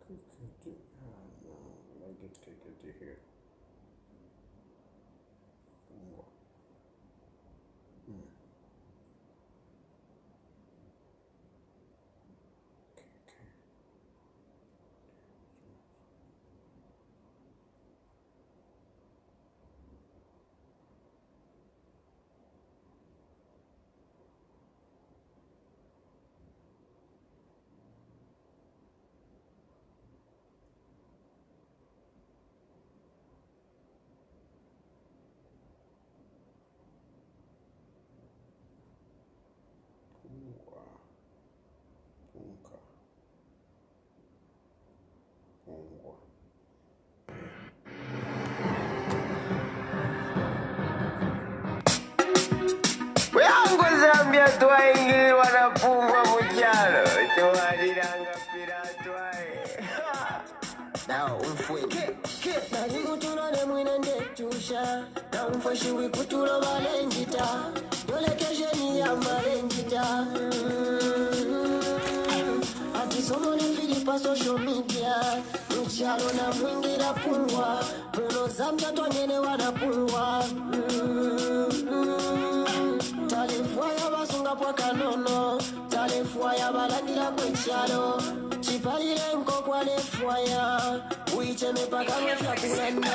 No, I get KKT here. Zambia twaingili wanapungwa muchalo chowalilanga piratwae na umfweke nali kutulole mwine ndetusha na umfashiwi kutulo balenjita dolekesheni ya malenjita atisomo ni filipa social media muchalo na mwingira pungwa muno Zambia twangene wanapungwa Talefwaya basunga pwa kanono Talefwaya balandira kwechalo Chipalile nkokwa lefwaya Uicheme paka mwefya kulanda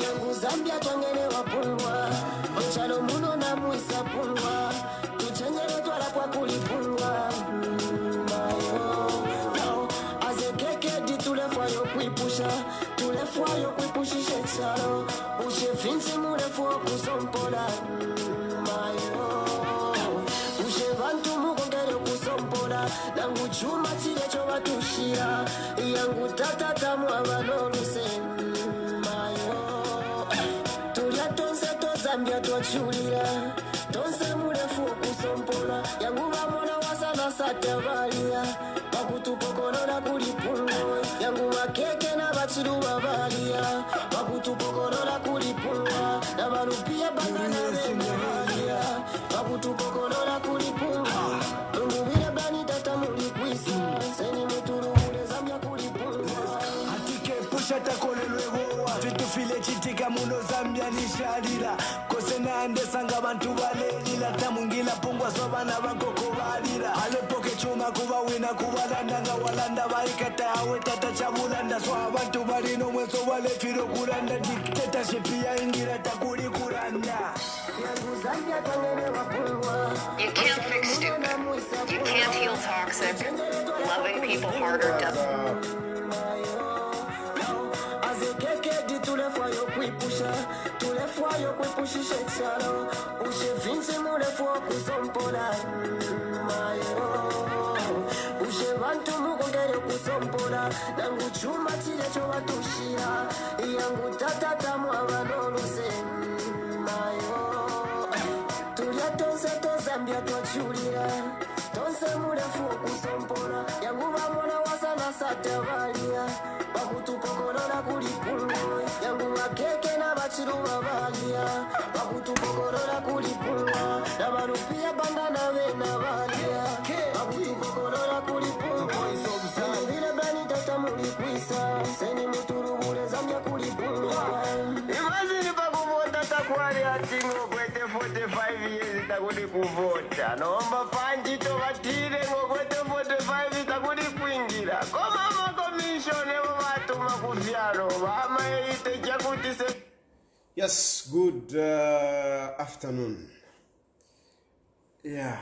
Yangu Zambia twangene wapungwa Mchalo muno na muisa pungwa Tuchengele twala kwa kulipungwa Mayo Azekeke di tulefwayo kuipusha Tulefwayo kuipushishe chalo Ushe finsi mulefwa kusompola Nangu chuma chile chowa tushira Yangu tata tamu avanoluse Mayo Tulia tonse to Zambia to chulira Tonse murefu kusompola Yangu vamona wasana sate valia Pakutu pokolola kulipungo Yangu makeke na bachiru valia Pakutu pokolola kulipungo Na varupia banga na valia Pakutu pokolola kulipungo File chitika muno Zambia nishalira Kose naandesanga bantu balelila Tamungila pungwa sobana bakoko balira Alepoke chuma kuba wina kubalanda nga walanda Baikata hawe tata chabulanda So abantu balino mweso wale filo kulanda Dictatorship ya ingira takuli kulanda You can't fix stupid. You can't heal toxic. Loving people harder doesn't. Tulefwayo kuipusha Tulefwayo kuipushishe chalo Ushe vinsi mulefwa kusompola Mayo Ushe bantu mukongere kusompola Nangu chuma chile chowa tushira Yangu tata tamu avanoluse Mayo Tulia tonse to Zambia twachulira Tonse mulefwa kusompola Yangu vamona wasana sate valia Bakutu pokolola kulipungo Yangu makeke na bachiru balia Bakutu pokolola kulipungo Na barupia banda na vena valia Bakutu pokolola kulipungo Sani vile bani tata mulikuisa Seni muturu bule Zambia kulipungo Imagine pa kuvota takwari atingo kwete 45 years takudi kuvota Nomba panji to batire ngo kwete 45 itakudi kuingira Koma Yes, good afternoon. Yeah.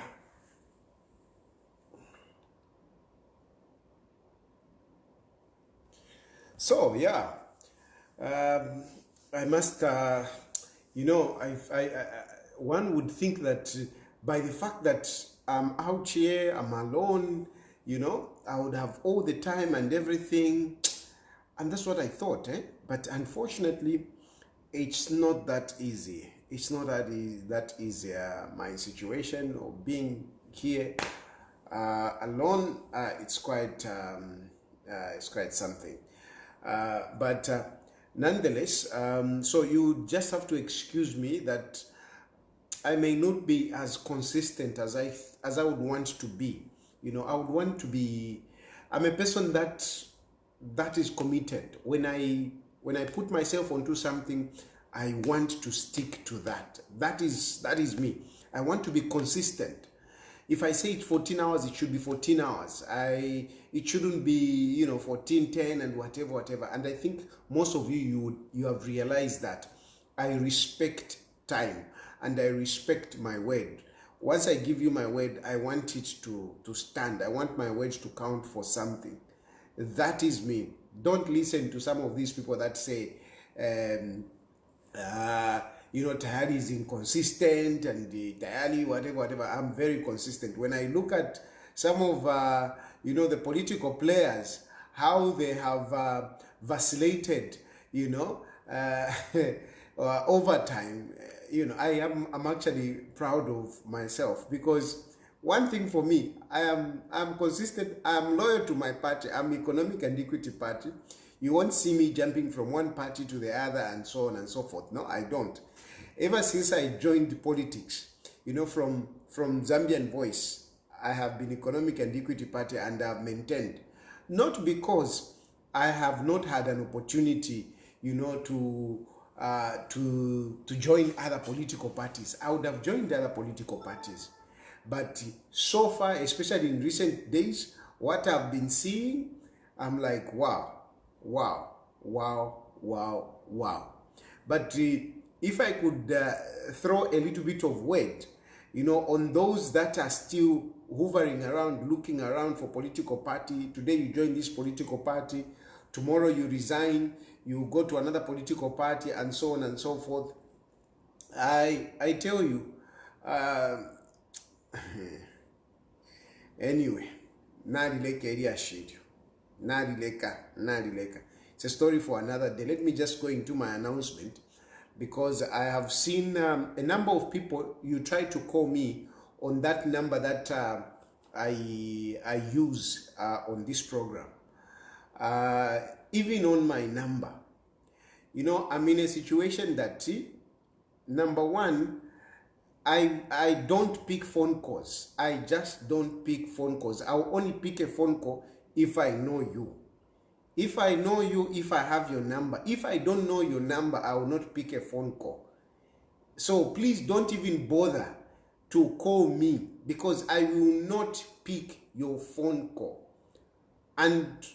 So, yeah. I must, one would think that by the fact that I'm out here, I'm alone, I would have all the time and everything. And that's what I thought, But unfortunately, it's not that easy. It's not that easy. My situation of being here alone, it's quite something. But nonetheless, so you just have to excuse me that I may not be as consistent as I would want to be. I would want to be. I'm a person that that is committed. When I put myself onto something, I want to stick to that. That is me. I want to be consistent. If I say it's 14 hours, it should be 14 hours. It shouldn't be, 14, 10 and whatever. And I think most of you have realized that I respect time and I respect my word. Once I give you my word, I want it to stand. I want my words to count for something. That is me. Don't listen to some of these people that say, Tayali is inconsistent and Tayali, whatever. I'm very consistent. When I look at some of, the political players, how they have vacillated, over time, I'm actually proud of myself, because one thing for me, I'm consistent. I'm loyal to my party. I'm Economic and Equity Party. You won't see me jumping from one party to the other and so on and so forth. No, I don't. Ever since I joined politics, from Zambian Voice, I have been Economic and Equity Party, and I've maintained. Not because I have not had an opportunity, to join other political parties. I would have joined other political parties. But so far, especially in recent days, what I've been seeing, I'm like, wow. But if I could throw a little bit of weight, on those that are still hovering around, looking around for political party. Today you join this political party, tomorrow you resign, you go to another political party, and so on and so forth. I tell you, anyway, it's a story for another day. Let me just go into my announcement, because I have seen a number of people, you try to call me on that number that I use on this program. Even on my number, I'm in a situation that, number one, I don't pick phone calls. I just don't pick phone calls. I'll only pick a phone call if I know you. If I know you, if I have your number. If I don't know your number, I will not pick a phone call. So please don't even bother to call me, because I will not pick your phone call. And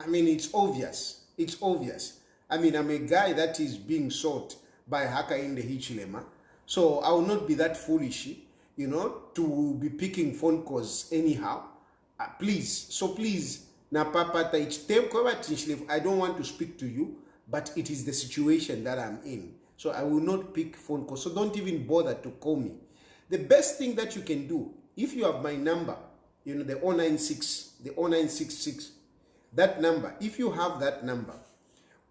it's obvious. It's obvious. I'm a guy that is being sought by Hakainde Hichilema. So I will not be that foolish, to be picking phone calls anyhow. Please. So please, I don't want to speak to you, but it is the situation that I'm in. So I will not pick phone calls. So don't even bother to call me. The best thing that you can do, if you have my number, the 096, the 0966, that number, if you have that number,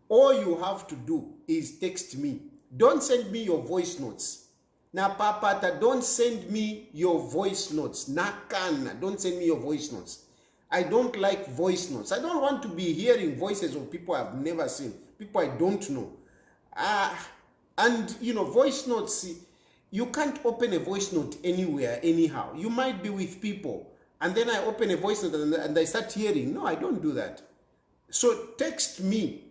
all you have to do is text me. Don't send me your voice notes. Don't send me your voice notes. Don't send me your voice notes. I don't like voice notes. I don't want to be hearing voices of people I've never seen, people I don't know. And voice notes, you can't open a voice note anywhere, anyhow. You might be with people, and then I open a voice note and I start hearing. No, I don't do that. So text me.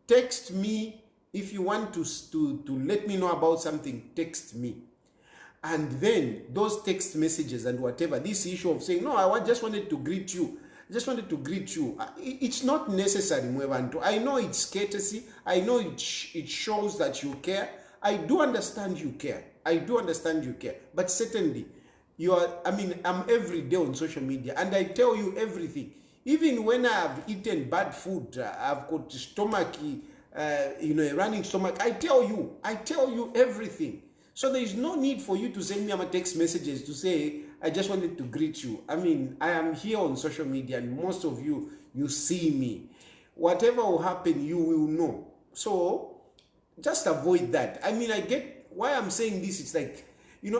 Text me. If you want to let me know about something, text me. And then those text messages and whatever, this issue of saying, no, I just wanted to greet you. I just wanted to greet you. It's not necessary, Muyambango. I know it's courtesy. I know it shows that you care. I do understand you care. But certainly, I'm every day on social media, and I tell you everything. Even when I have eaten bad food, I've got stomach, a running stomach, I tell you everything. So there is no need for you to send me text messages to say, I just wanted to greet you. I am here on social media, and most of you see me. Whatever will happen, you will know. So just avoid that. I get why I'm saying this. It's like,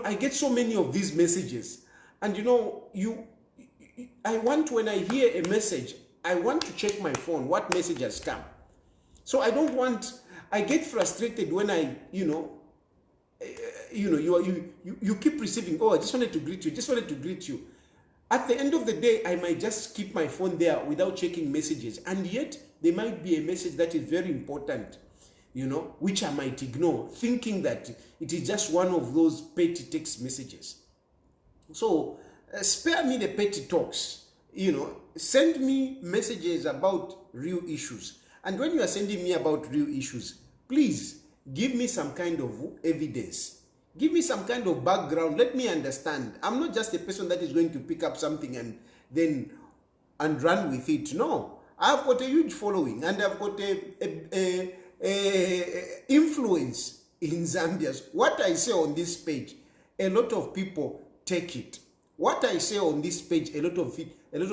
I get so many of these messages, and I want, when I hear a message, I want to check my phone, what message has come. So I get frustrated when you keep receiving, oh, I just wanted to greet you, At the end of the day, I might just keep my phone there without checking messages. And yet, there might be a message that is very important, you know, which I might ignore, thinking that it is just one of those petty text messages. So, spare me the petty talks, you know, send me messages about real issues. And when you are sending me about real issues, please give me some kind of evidence. Give me some kind of background. Let me understand. I'm not just a person that is going to pick up something and then run with it. No, I've got a huge following and I've got a influence in Zambia. What I say on this page, a lot of people take it. What I say on this page, a lot of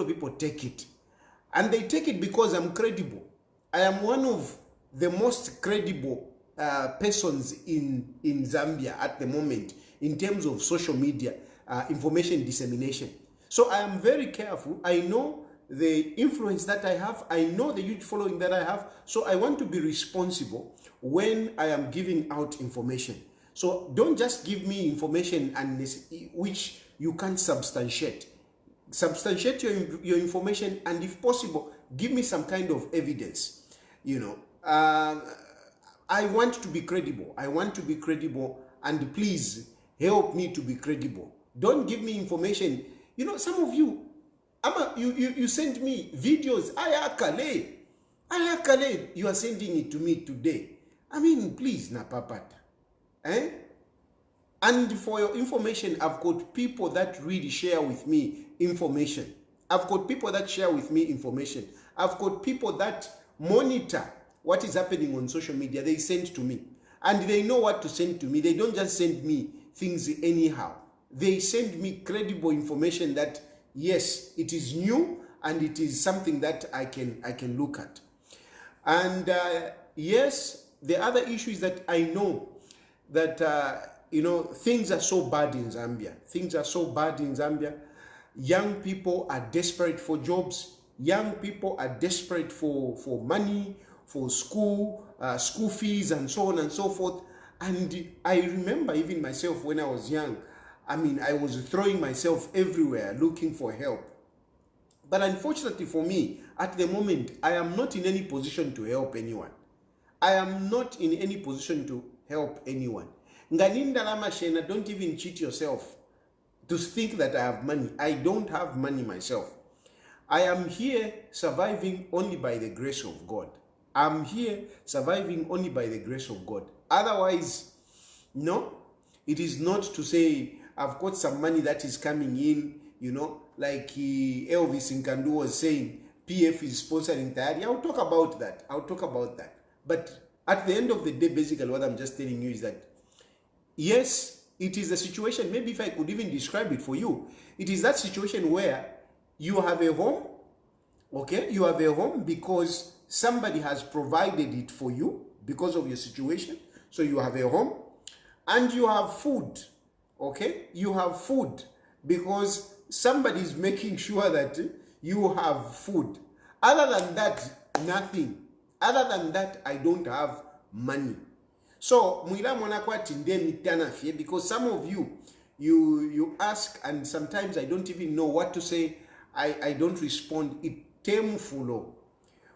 people take it, and they take it because I'm credible. I am one of the most credible persons in Zambia at the moment in terms of social media information dissemination. So I am very careful. I know the influence that I have. I know the huge following that I have. So I want to be responsible when I am giving out information. So don't just give me information and which you can't substantiate. Substantiate your information, and if possible, give me some kind of evidence. You know, I want to be credible. I want to be credible, and please help me to be credible. Don't give me information. You know, some of you, you send me videos. Ayakale, you are sending it to me today. I mean, please, napapat. Eh? And for your information, I've got people that really share with me information. I've got people that share with me information. I've got people that monitor what is happening on social media. They send to me, and they know what to send to me. They don't just send me things anyhow. They send me credible information that, yes, it is new and it is something that I can look at. And yes, the other issue is that I know that you know, things are so bad in Zambia. Things are so bad in Zambia. Young people are desperate for jobs. Young people are desperate for money, for school fees, and so on and so forth. And I remember even myself when I was young, I mean, I was throwing myself everywhere looking for help. But unfortunately for me, at the moment, I am not in any position to help anyone. I am not in any position to help anyone. Nganinda Lama Shena, don't even cheat yourself to think that I have money. I don't have money myself. I am here surviving only by the grace of God. I'm here surviving only by the grace of God. Otherwise, no, it is not to say I've got some money that is coming in, you know, like Elvis Nkandu was saying, PF is sponsoring Tayali. I'll talk about that. I'll talk about that. But at the end of the day, basically what I'm just telling you is that, yes, it is a situation, maybe if I could even describe it for you, it is that situation where you have a home, okay? You have a home because somebody has provided it for you because of your situation. So you have a home and you have food, okay? You have food because somebody is making sure that you have food. Other than that, nothing. Other than that, I don't have money. So, because some of you ask, and sometimes I don't even know what to say. I don't respond. It came full.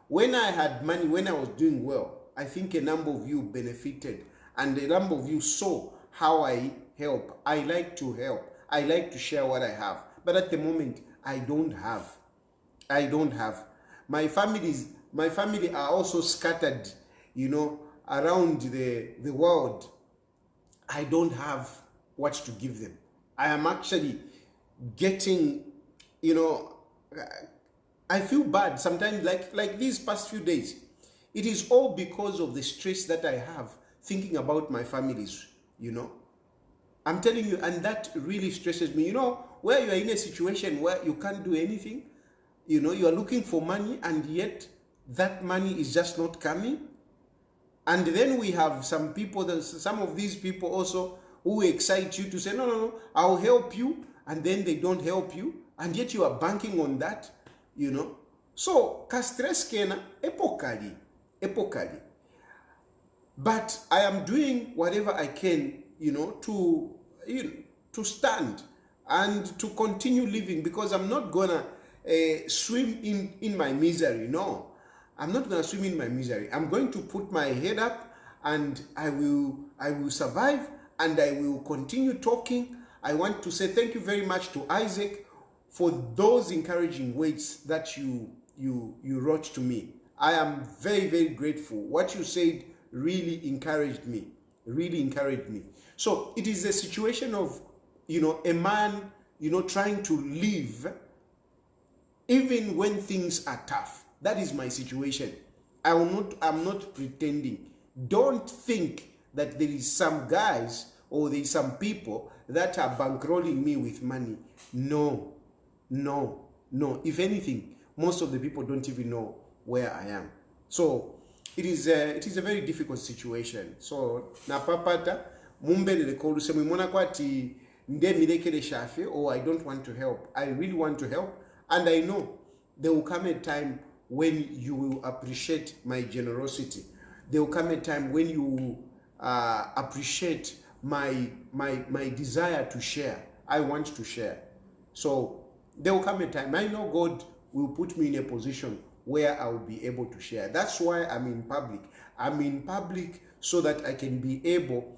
When I had money, when I was doing well, I think a number of you benefited, and a number of you saw how I help. I like to help. I like to share what I have. But at the moment, I don't have. I don't have. My family are also scattered, you know, around the world. I don't have what to give them. I am actually getting, you know, I feel bad sometimes, like these past few days. It is all because of the stress that I have thinking about my families, you know. I'm telling you, and that really stresses me. You know, where you are in a situation where you can't do anything, you know, you are looking for money, and yet that money is just not coming. And then we have some people, some of these people also, who excite you to say, no, I'll help you, and then they don't help you, and yet you are banking on that, you know. So, stress kena epokali. But I am doing whatever I can, you know, to stand. and to continue living, because I'm not gonna swim in my misery. No, I'm not gonna swim in my misery. I'm going to put my head up, and I will survive, and I will continue talking. I want to say thank you very much to Isaac for those encouraging words that you wrote to me. I am very, very grateful. What you said really encouraged me. So it is a situation of, a man, trying to live even when things are tough. That is my situation. I'm not pretending. Don't think that there is some guys or there is some people that are bankrolling me with money. No. If anything, most of the people don't even know where I am. So it is a very difficult situation. So na papata mumbelele koluse mwimona kwati nde milekele shafe, or I don't want to help. I really want to help, and I know there will come a time when you will appreciate my generosity. There will come a time when you appreciate my desire to share. I want to share. So there will come a time. I know God will put me in a position where I will be able to share. That's why I'm in public. I'm in public so that I can be able,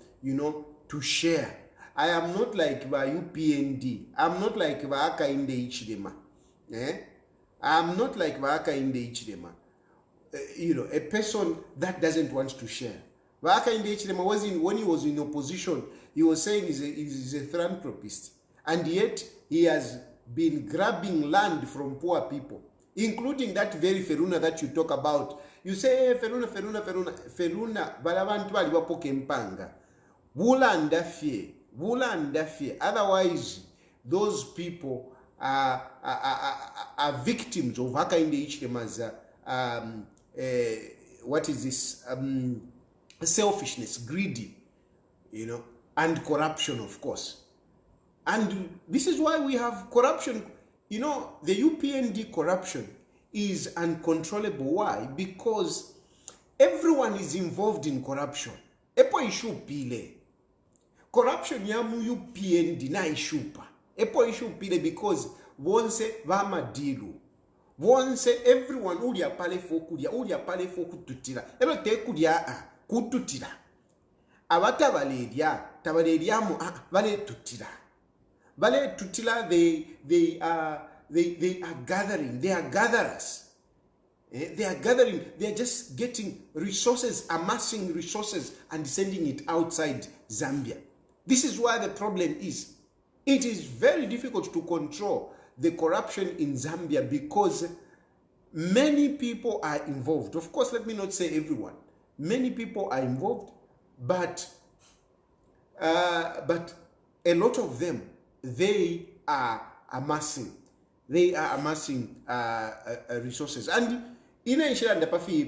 to share. I am not like the UPND. I'm not like the Hakainde Hichilema. I'm not like the Hakainde Hichilema. A person that doesn't want to share. Hakainde Hichilema when he was in opposition, he was saying he's a philanthropist. And yet he has been grabbing land from poor people, including that very Feruna that you talk about. You say, hey, Feruna, balabantu bali wapoke mpanga. Vula ndafie. Otherwise, those people are victims of Hakainde Hichilema's, what is this, selfishness, greedy, and corruption, of course. And this is why we have corruption. The UPND corruption is uncontrollable. Why? Because everyone is involved in corruption. Epo issue pile. Corruption yamu UPND na ishupa. Epo issue pile because wonse vama dilu. Wonse everyone ulia pale fo kututira. Elo te kudia kututira. Abata tabaleria mu vale tutira. Vale tutila, they are gathering. They are gatherers. They are gathering. They are just getting resources, amassing resources, and sending it outside Zambia. This is why the problem is. It is very difficult to control the corruption in Zambia because many people are involved. Of course, let me not say everyone. Many people are involved, but a lot of them, they are amassing resources. And in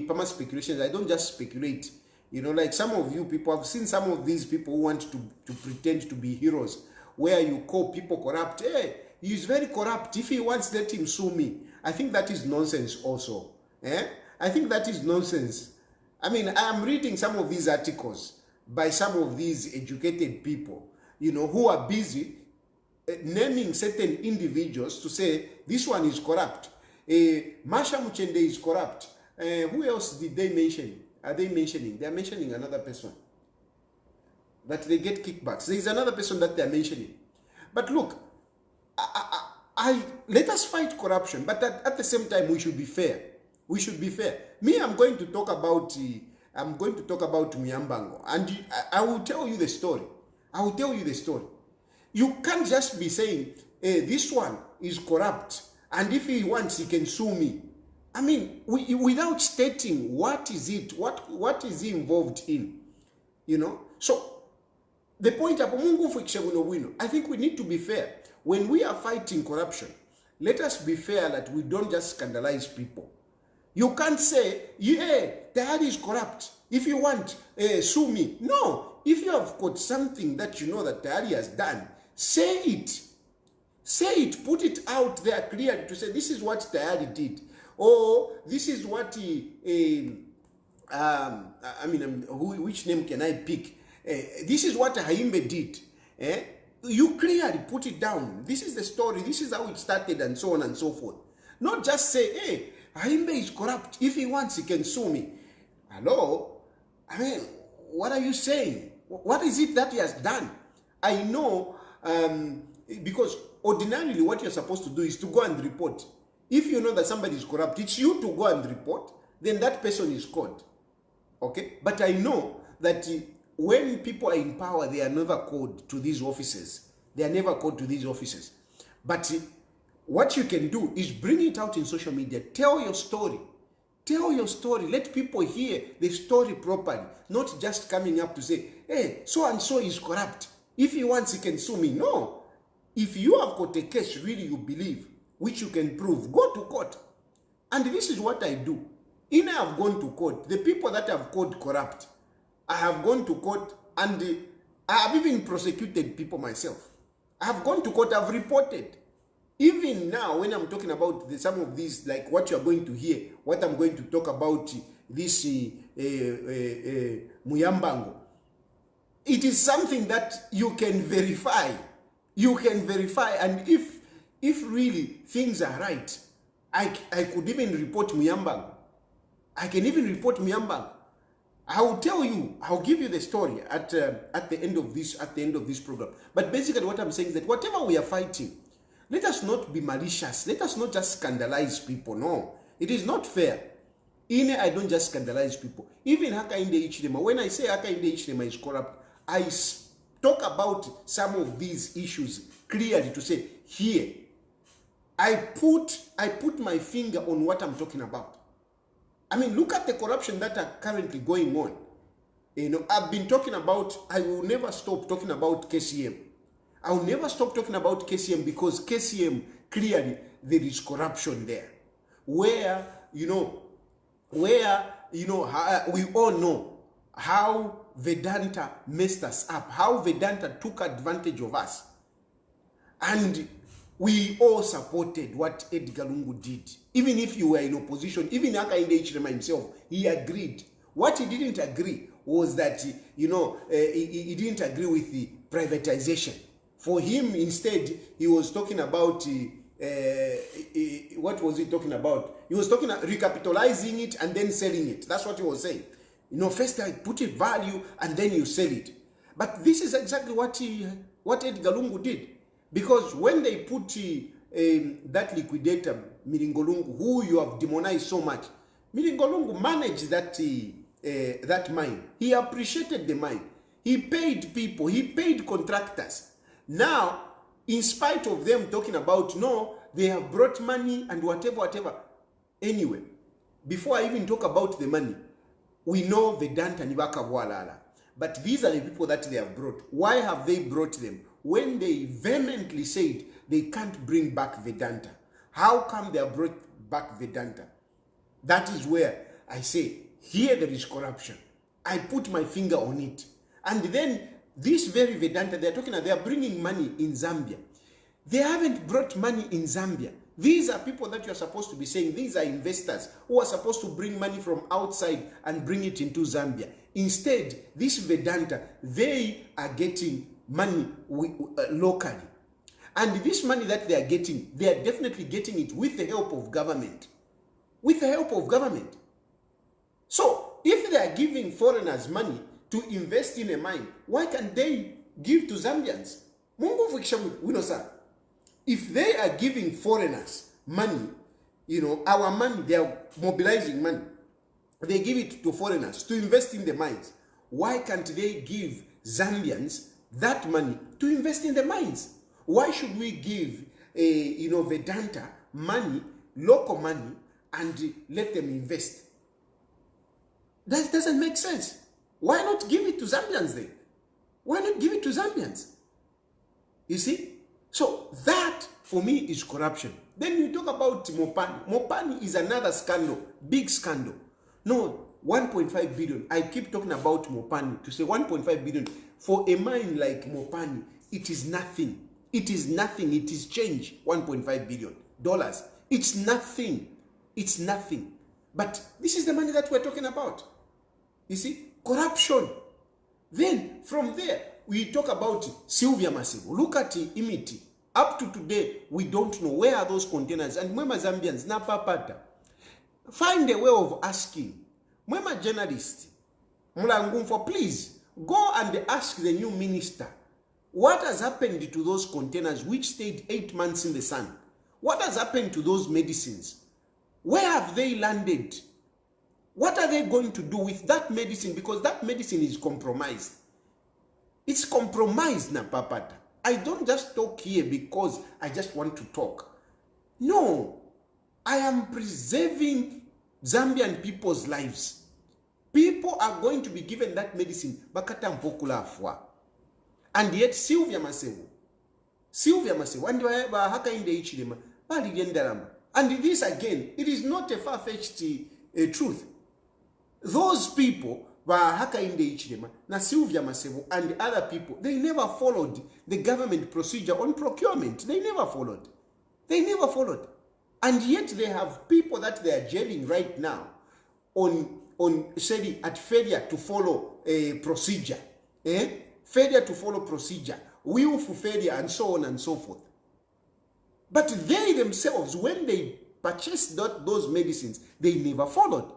Pama speculations, I don't just speculate. Like some of you people, I've seen some of these people who want to pretend to be heroes, where you call people corrupt. Hey, he's very corrupt. If he wants, let him sue me. I think that is nonsense also. I think that is nonsense. I mean, I am reading some of these articles by some of these educated people, who are busy naming certain individuals to say, this one is corrupt. Masha Muchende is corrupt. Who else did they mention? Are they mentioning? They are mentioning another person. That they get kickbacks. There is another person that they are mentioning. But look, let us fight corruption, but at the same time, we should be fair. We should be fair. Me, I'm going to talk about Muyambango, and I will tell you the story. I will tell you the story. You can't just be saying, hey, this one is corrupt, and if he wants, he can sue me. I mean, without stating what is it, what is he involved in, So the point of I think we need to be fair. When we are fighting corruption, let us be fair that we don't just scandalize people. You can't say, yeah, Tayali is corrupt. If you want, sue me. No. If you have got something that you know that Tayali has done, say it. Say it. Put it out there clearly to say, this is what Tayali did. Or this is what which name can I pick? This is what Hakainde did. you clearly put it down. This is the story. This is how it started and so on and so forth. Not just say, hey, Hakainde is corrupt. If he wants, he can sue me. Hello? I mean, what are you saying? What is it that he has done? I know, because ordinarily what you're supposed to do is to go and report. If you know that somebody is corrupt, it's you to go and report, then that person is caught. Okay? But I know that when people are in power, they are never called to these offices. They are never called to these offices. But what you can do is bring it out in social media. Tell your story. Tell your story. Let people hear the story properly. Not just coming up to say, hey, so-and-so is corrupt. If he wants, he can sue me. No. If you have got a case really you believe, which you can prove, go to court. And this is what I do. I have gone to court. The people that have called corrupt, I have gone to court, and I have even prosecuted people myself. I have gone to court, I've reported. Even now, when I'm talking about some of these, like what you're going to hear, what I'm going to talk about, this Muyambango, it is something that you can verify. You can verify, and if really things are right, I could even report Muyambango. I can even report Muyambango. I will tell you, I'll give you the story at the end of this program. But basically what I'm saying is that whatever we are fighting, let us not be malicious. Let us not just scandalize people. No, it is not fair. I don't just scandalize people. Even Hakainde Hichilema, when I say Hakainde Hichilema is corrupt, I talk about some of these issues clearly to say, here, I put my finger on what I'm talking about. I mean, look at the corruption that are currently going on. You know, I've been talking about, I will never stop talking about KCM. I will never stop talking about KCM, because KCM, clearly, there is corruption there. Where, we all know how Vedanta messed us up, how Vedanta took advantage of us. And we all supported what Edgar Lungu did. Even if you were in opposition, even Hakainde Hichilema himself, he agreed. What he didn't agree was that, he didn't agree with the privatization. For him, instead, he was talking about, what was he talking about? He was talking recapitalizing it and then selling it. That's what he was saying. First I put a value and then you sell it. But this is exactly what Edgar Lungu did. Because when they put that liquidator, Miringolungu, who you have demonized so much, Miringolungu managed that mine. He appreciated the mine. He paid people. He paid contractors. Now, in spite of them talking about, no, they have brought money and whatever. Anyway, before I even talk about the money, we know Vedanta Nibaka Walala. But these are the people that they have brought. Why have they brought them? When they vehemently said they can't bring back Vedanta. How come they have brought back Vedanta? That is where I say, here there is corruption. I put my finger on it. And then this very Vedanta, they are bringing money in Zambia. They haven't brought money in Zambia. These are people that you're supposed to be saying, these are investors who are supposed to bring money from outside and bring it into Zambia. Instead, this Vedanta, they are getting money locally. And this money that they are getting, they are definitely getting it with the help of government. With the help of government. So, if they are giving foreigners money to invest in a mine, why can't they give to Zambians? If they are giving foreigners money, our money, they are mobilizing money, they give it to foreigners to invest in the mines. Why can't they give Zambians that money to invest in the mines? Why should we give Vedanta money, local money, and let them invest? That doesn't make sense. Why not give it to Zambians then? Why not give it to Zambians? You see? So that, for me, is corruption. Then you talk about Mopani. Mopani is another scandal, big scandal. No, 1.5 billion. I keep talking about Mopani to say 1.5 billion. For a mine like Mopani, it is nothing. It is nothing. It is change, $1.5 billion. It's nothing. It's nothing. But this is the money that we're talking about. You see? Corruption. Then, from there, we talk about Chilufya Massivo. Look at Imiti. Up to today, we don't know where are those containers. And Mwema Zambians, Napapata. Find a way of asking. Mwema journalist, Mulangumfo, please go and ask the new minister what has happened to those containers which stayed 8 months in the sun. What has happened to those medicines? Where have they landed? What are they going to do with that medicine? Because that medicine is compromised. It's compromised, Napapata. I don't just talk here because I just want to talk. No, I am preserving Zambian people's lives. People are going to be given that medicine. And yet, Chilufya Massivo, and Hakainde Hichilema, and this again, it is not a far-fetched truth. Those people, Hakainde Hichilema, Chilufya Massivo, and other people, they never followed the government procedure on procurement. They never followed. They never followed. And yet they have people that they are jailing right now on say at failure to follow a procedure. Failure to follow procedure, willful failure, and so on and so forth. But they themselves, when they purchased those medicines, they never followed.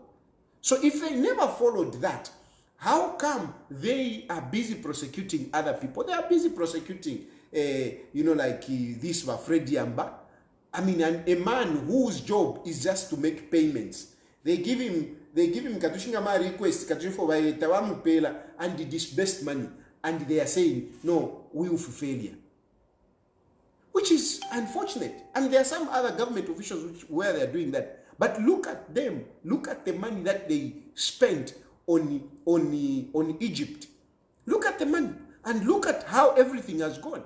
So if they never followed that, how come they are busy prosecuting other people? They are busy prosecuting, like this Freddy Amba. I mean, a man whose job is just to make payments. They give him Katushingama request, Katushingama and the disbursed money. And they are saying, no, willful failure. Which is unfortunate. And there are some other government officials where they are doing that. But look at them. Look at the money that they spent on Egypt. Look at the money. And look at how everything has gone.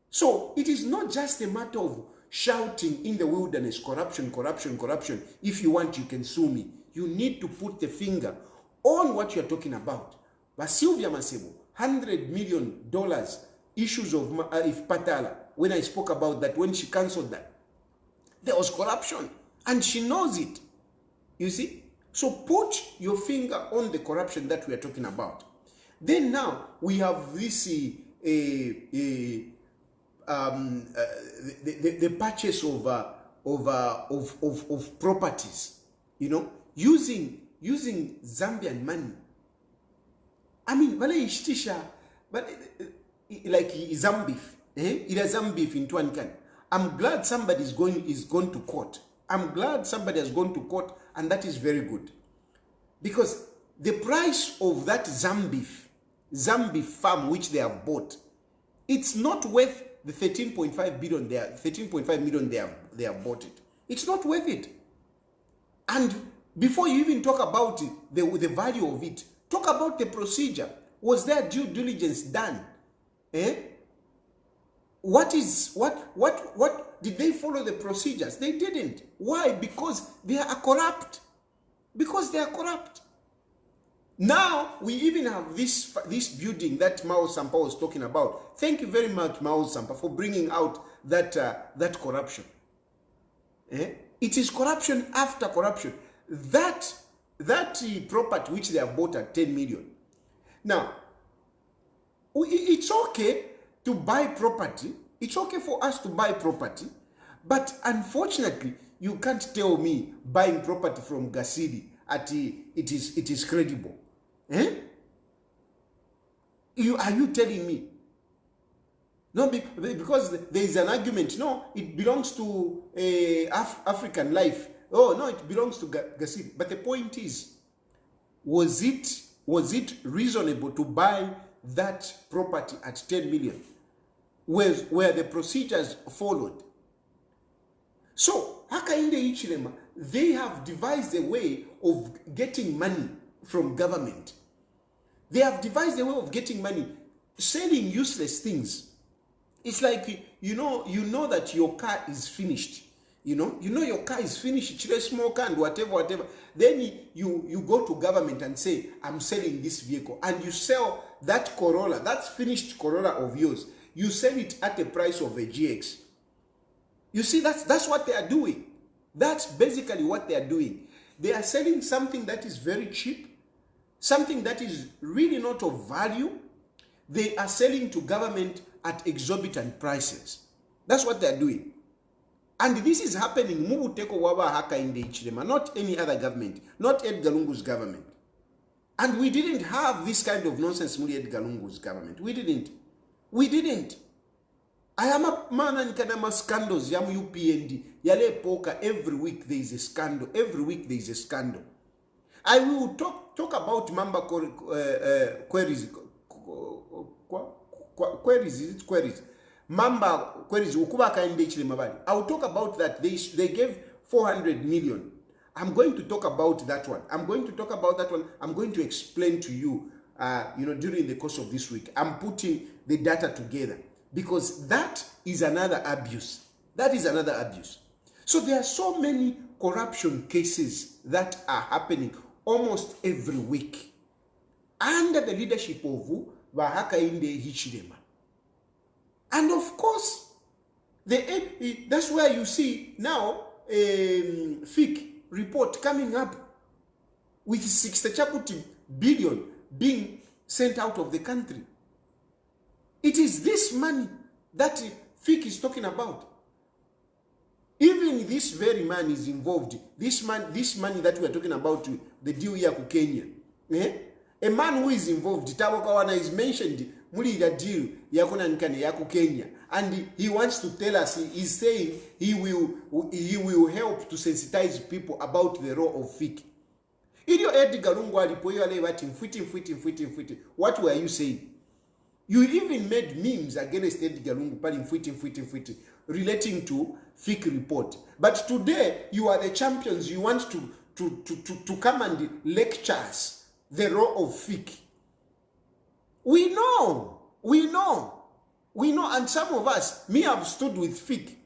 So it is not just a matter of shouting in the wilderness, corruption, corruption, corruption. If you want, you can sue me. You need to put the finger on what you're talking about. But Chilufya Massivo, $100 million issues of if Patala, when I spoke about that, when she cancelled that, there was corruption. And she knows it. You see? So put your finger on the corruption that we are talking about. Then now we have this the purchase of properties, using Zambian money. I mean, but like Zambif, ila Zambif in Twankan. I'm glad somebody is going to court. I'm glad somebody has gone to court, and that is very good. Because the price of that Zambif farm which they have bought, it's not worth the 13.5 billion they are, 13.5 million they have bought it. It's not worth it. And before you even talk about the value of it, talk about the procedure. Was there due diligence done? What did they follow the procedures? They didn't. Why? Because they are corrupt. Because they are corrupt. Now we even have this building that Mao Sampa was talking about. Thank you very much, Mao Sampa, for bringing out that corruption. It is corruption after corruption. That property which they have bought at 10 million. Now, it's okay to buy property. It's okay for us to buy property, but unfortunately, you can't tell me buying property from Gasidi it is credible. Are you telling me? No, because there is an argument. No, it belongs to African Life. Oh no, it belongs to Gasidi. But the point is, was it reasonable to buy that property at 10 million? Where the procedures followed. So, Hakainde Hichilema, they have devised a way of getting money from government. They have devised a way of getting money, selling useless things. It's like, you know that your car is finished. You know your car is finished, it's a small car and whatever. Then you go to government and say, I'm selling this vehicle. And you sell that Corolla, that finished Corolla of yours. You sell it at the price of a GX. You see, that's what they are doing. That's basically what they are doing. They are selling something that is very cheap, something that is really not of value. They are selling to government at exorbitant prices. That's what they're doing. And this is happening Mubuteko Waba Hakainde Hichilema, not any other government, not Edgar Lungu's government. And we didn't have this kind of nonsense muri Edgar Lungu's government. We didn't. I am a man and kanama scandals yam UPND. Yale poker, every week there is a scandal. Every week there is a scandal. I will talk about Mamba queries. Queries. Mamba queries. I will talk about that. They gave 400 million. I'm going to talk about that one. I'm going to explain to you, during the course of this week. I'm putting the data together because that is another abuse. So there are so many corruption cases that are happening almost every week under the leadership of Hakainde Hichilema. And of course, that's where you see now FIC report coming up with 60 billion being sent out of the country. It is this money that FIC is talking about. Even this very man is involved. This money that we are talking about, the deal here to Kenya. A man who is involved, Tawakawana is mentioned, muri the deal yakuna nkane yaku Kenya, and he wants to tell us, he's saying he will help to sensitize people about the role of FIC. What were you saying? You even made memes against Edgar Lungu relating to FIC report. But today you are the champions. You want to come and lecture us the role of FIC. We know, and some of us, me, I've stood with FIC.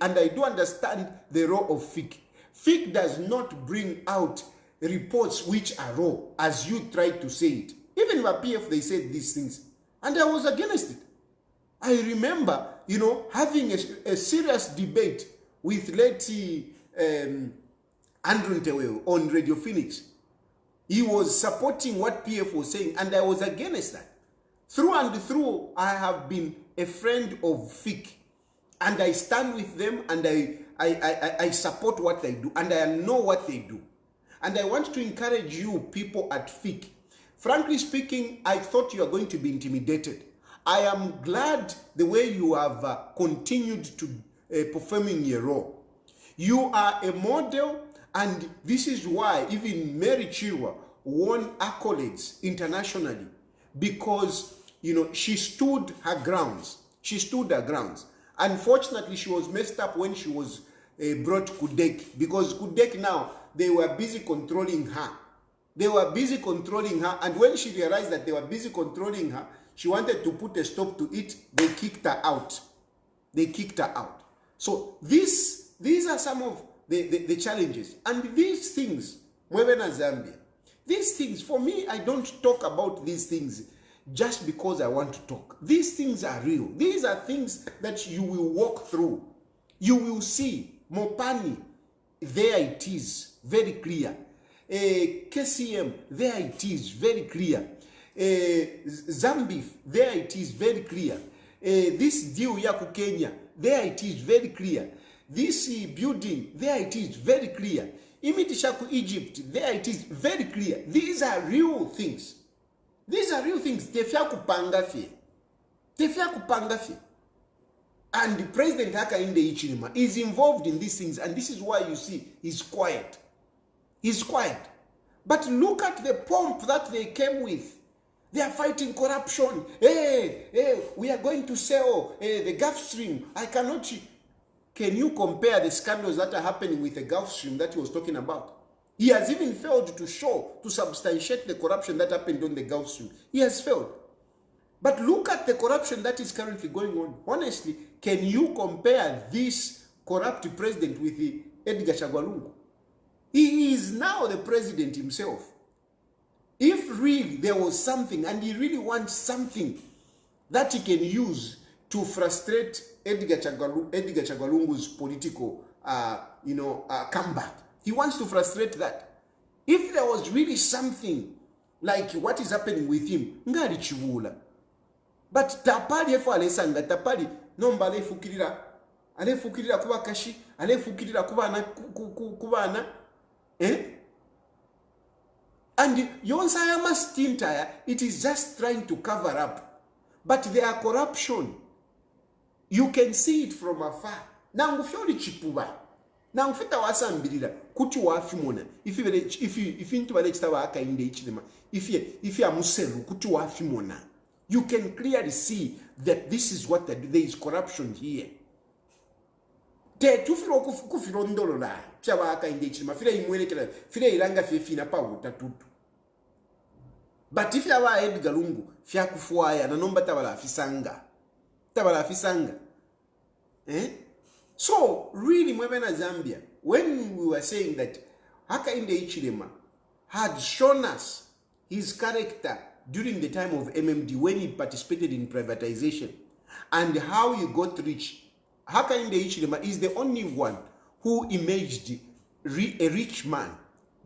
And I do understand the role of FIC. FIC does not bring out reports which are raw, as you tried to say it. Even in PF, they said these things. And I was against it. I remember, having a serious debate with late Andrew Ntewe on Radio Phoenix. He was supporting what PF was saying, and I was against that. Through and through, I have been a friend of FIC, and I stand with them, and I support what they do, and I know what they do. And I want to encourage you people at FIC. Frankly speaking, I thought you are going to be intimidated. I am glad the way you have continued to performing your role. You are a model, and this is why even Mary Chirwa won accolades internationally, because she stood her grounds. Unfortunately, she was messed up when she was brought Kudek, because Kudek now, they were busy controlling her. And when she realized that they were busy controlling her, she wanted to put a stop to it. They kicked her out. So these are some of the challenges. And these things, Mwebena Zambia, these things, for me, I don't talk about these things just because I want to talk. These things are real. These are things that you will walk through. You will see. Mopani, there it is, very clear. KCM, there it is, very clear. Zambia, there it is, very clear. This deal Yaku Kenya, there it is, very clear. This building, there it is, very clear. Imitishaku Egypt, there it is, very clear. These are real things. Tefyaku Pangafi. And President Hakainde Hichilema is involved in these things, and this is why you see he's quiet. But look at the pomp that they came with. They are fighting corruption. We are going to sell the Gulf Stream. I cannot. Can you compare the scandals that are happening with the Gulf Stream that he was talking about? He has even failed to substantiate the corruption that happened on the Gulf Stream. He has failed. But look at the corruption that is currently going on. Honestly, can you compare this corrupt president with the Edgar Chagwa? He is now the president himself. If really there was something, and he really wants something that he can use to frustrate Edgar Chagwa political, comeback, he wants to frustrate that. If there was really something like what is happening with him ngali chibula. But tapali efo alesanga tapali nomba alefukirira kuba kashi alefukirira kubana and yonsayama stintaya, it is just trying to cover up, but there are corruption. You can see it from afar. Now ngufyoli chipuba na ngufita wasambirira kuti wafimona if into bale chitaba Hakainde Hichilema if ya muselu kuti wafimona, you can clearly see that this is what there is corruption here. Te tufiro kufiro ndolo la chaba Hakainde Hichilema fire imwelekera fire ilanga fina pa utatutu. But if ya wa Edgar Lungu fya kufuaya na nomba tabala afisanga So really mwebena Zambia, when we were saying that Hakainde Hichilema had shown us his character during the time of MMD when he participated in privatization and how he got rich, Hakainde Hichilema is the only one who emerged a rich man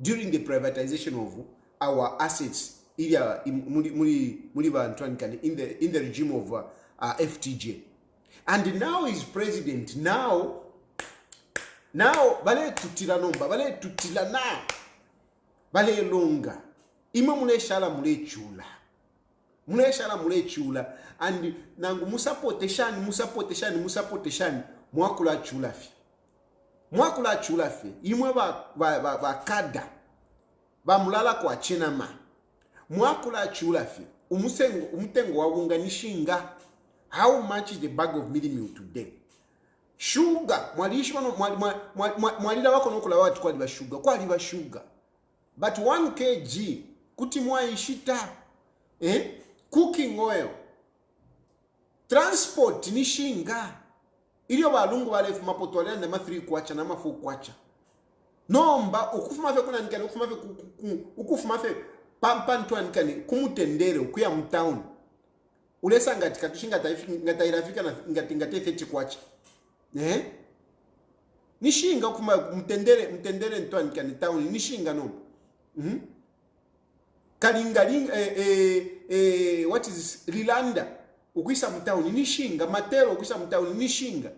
during the privatization of our assets in the regime of FTJ. And now he's president. Now bale tutila nomba, bale tutila na bale longa. Ima mule shala mule chula. And nangu musapoteshani mwakula chulafye. Imwe ba kada ba mulala kwa chenama. Mwakula chulafye. Umutengo wabunga nishinga. How much is the bag of meal today? Sugar. Mwalila wako nokula watu kwa liba sugar. But 1 kg kuti ishita. Cooking oil. Transport ni shinga. Ilio balungu balefu mapotolea na 3 kwacha na 4 kwacha. Nomba ukufumafe kuna nikani ukufumafe pampantwa nikani kumutendere ukuya mtown. Ulesa ngati katushinga ngatairafika na ngate 30 kwacha. Nishinga kuma mtendere ntwa nikani town nishinga no. Kalingaling what is this? Rilanda ukisa mtown nishinga, Matero ukisa mtown nishinga.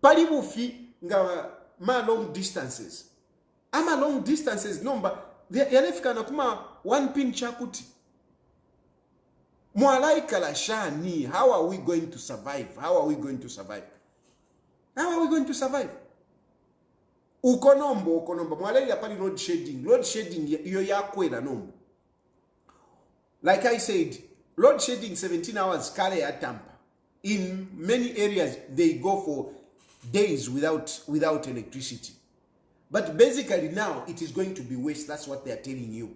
Palibufi nga ma long distances. Ama long distances nomba yalefika na kuma 1 pin chakuti. Mwalaika la shani, how are we going to survive? Ukonombo mwalaika ya pali loadshedding iyo yakwela nombo. Like I said, loadshedding 17 hours kale ya tampa. In many areas they go for days without electricity. But basically now it is going to be waste. That's what they are telling you.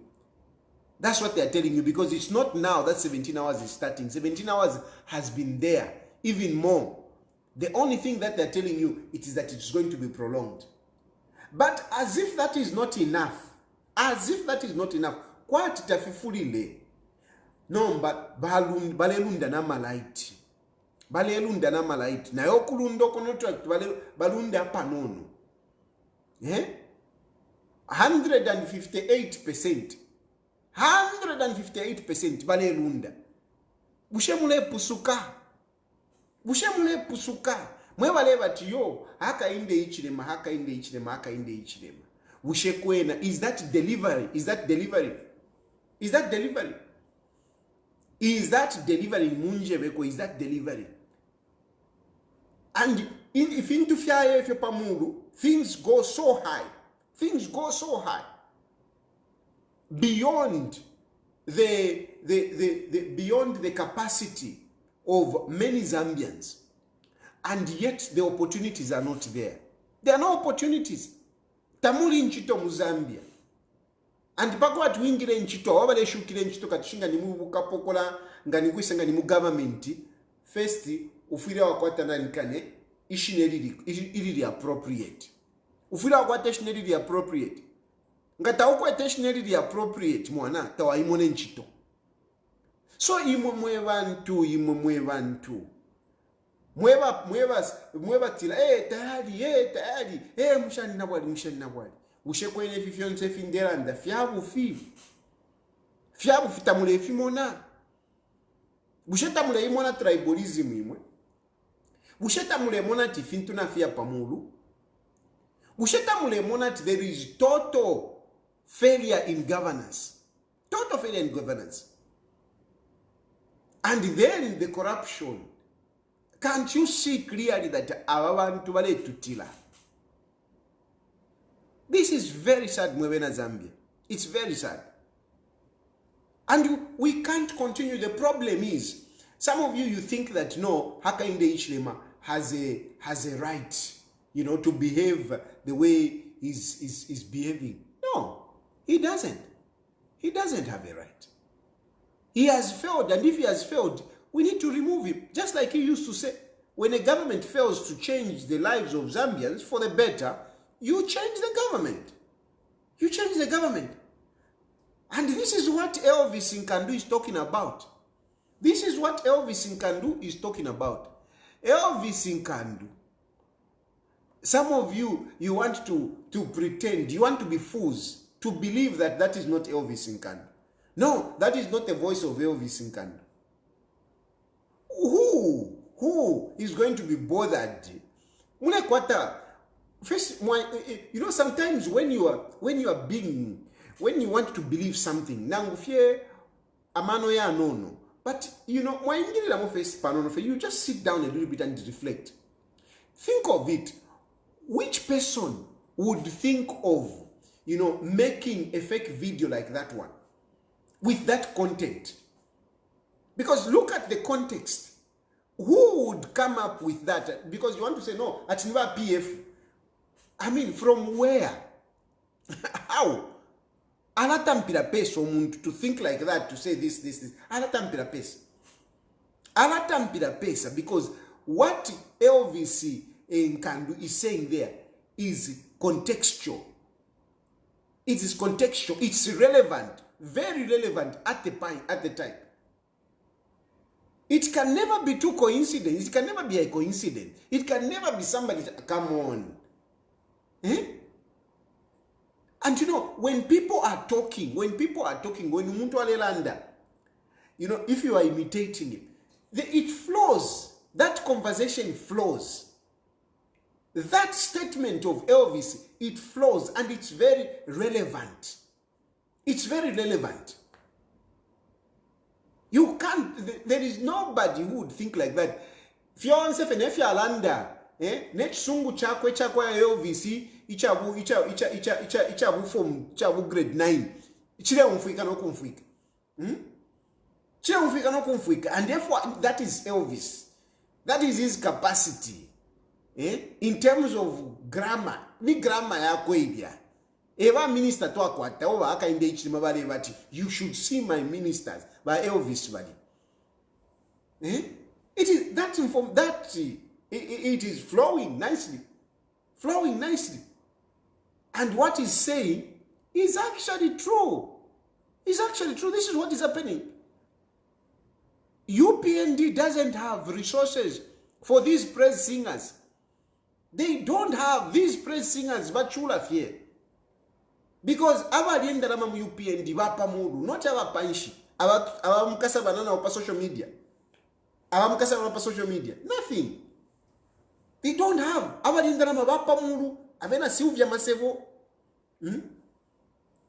Because it's not now that 17 hours is starting. 17 hours has been there, even more. The only thing that they're telling you is that it's going to be prolonged. But as if that is not enough. Kwa titafifulile. No, but balelunda na malaiti. Na yokulundo konotract balunda panono. 158%. 158% balelunda. Bushemule pusuka. Mwebale bati yo Hakainde Hichilema. Bushekwena, is that delivery? Munjebeko, is that delivery? And if into Fiaye Pamuru, things go so high. Beyond the capacity of many Zambians, and yet the opportunities are not there. There are no opportunities. Tamuli nchito mu Zambia. And pako watu wingire nchito, wabale shukile nchito katushinga ni mubuka pokola, ngani kuisanga ni mu government, first ufira wakwata na nikane, ishine appropriate. Ufira wakwata ishine appropriate. Ngata uko ishine appropriate mwana, tawa imone nchito. So imwe bantu. Mweba tila, tayali, mushani nabwali. Ushe kwene fifionse fingeranda, Fiabu fitamule fimona. Busheta mule imona tribalism imwe. Busheta mule mona tifintuna fia pamulu. Busheta mule mona there is total failure in governance. Total failure in governance. And then the corruption. Can't you see clearly that abantu bale tutila? This is very sad, Mwebena Zambia. It's very sad. And we can't continue. The problem is, some of you think that no, Hakainde Hichilema has a right, you know, to behave the way he's behaving. No, he doesn't. He doesn't have a right. He has failed, and if he has failed, we need to remove him. Just like he used to say, when a government fails to change the lives of Zambians for the better, you change the government. You change the government. And this is what Elvis Nkandu is talking about. This is what Elvis Nkandu is talking about. Elvis Nkandu. Some of you, you want to pretend, you want to be fools, to believe that that is not Elvis Nkandu. No, that is not the voice of Elvis Nkandu. Who is going to be bothered? First, you know, sometimes when you want to believe something, but you know, you just sit down a little bit and reflect. Think of it. Which person would think of, you know, making a fake video like that one with that content? Because look at the context. Who would come up with that? Because you want to say, no, at Niva PF. I mean, from where? How? Anatampira pesa to think like that, to say this. Anatampira pesa. Anatampira pesa, because what Elvis Nkandu is saying there is contextual. It is contextual. It's relevant, very relevant at the time. It can never be two coincidence. It can never be a coincidence. It can never be somebody. Come on. And you know, when people are talking, when umuntu alelanda, you know, if you are imitating it, it flows. That conversation flows. That statement of Elvis, it flows, and it's very relevant. It's very relevant. You can't, there is nobody who would think like that. Fiance fenefi alanda, net sungu chakwe Elvis, ichabu from grade 9. Chile umfika no kumfika. Chile umfika no kumfika. And therefore, that is Elvis. That is his capacity. In terms of grammar, ni grammar yako ibia. Eva minister to akwata over Hakainde Hichilema bali bati. You should see my ministers by Elvis bali. It is that it is flowing nicely. Flowing nicely. And what he's saying is actually true. It's actually true. This is what is happening. UPND doesn't have resources for these praise singers. They don't have these praise singers, but Chilufya. Because abalienda rama mu UPND bapa mudu, not abapanshi. Abamukasa banana opa social media. Abamukasa banana opa social media. Nothing. They don't have. Abalienda rama bapa mudu. Avena Chilufya masevo.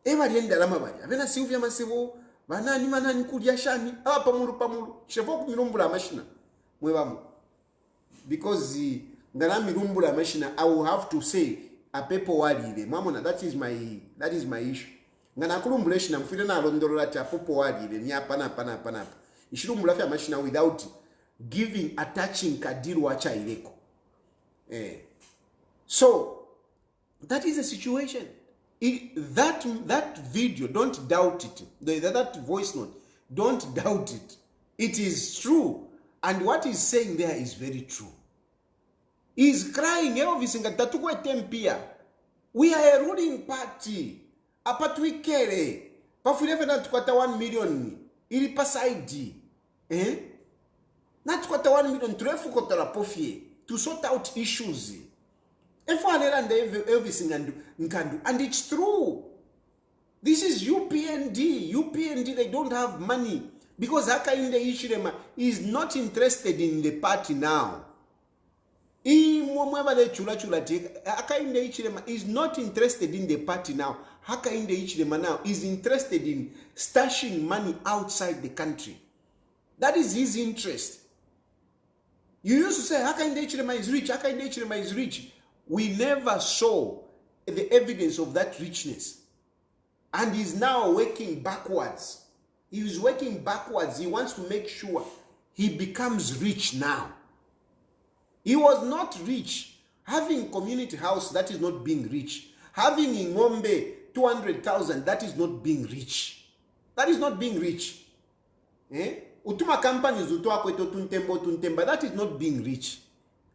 Abalienda rama bali. Avena Chilufya masevo. Manani kudia shani. Abapa mudu pamulu. Shefo mirumbula mashina. Mwebamu. Because ngana mirumbula mashina, I will have to say a pepo walile. Mamona, that is my issue. Ngana kurumbula shina mfile na londorola cha pepo walile. Ni apana. Ishirumbula fya mashina without attaching kadiru wacha ileko. So that is the situation. That video, don't doubt it. That voice note, don't doubt it. It is true. And what he's saying there is very true. He's crying, Elvis Nkandu tempia. We are a ruling party. Apatuikere. Pafuleve na tukwata 1 million. Ili pasaidi. Na tukwata 1 million. Turefu kotora pofie. To sort out issues. Elvis Nkandu. And it's true. This is UPND. UPND, they don't have money because Hakainde Hichilema is not interested in the party now. Hakainde Hichilema is not interested in the party now. Hakainde Hichilema now is interested in stashing money outside the country. That is his interest. You used to say Hakainde Hichilema is rich, Hakainde Hichilema is rich. We never saw the evidence of that richness. And he's now working backwards. He is working backwards. He wants to make sure he becomes rich now. He was not rich. Having community house, that is not being rich. Having in Ngombe 200,000, that is not being rich. That is not being rich. Utuma companies tuntemba, that is not being rich.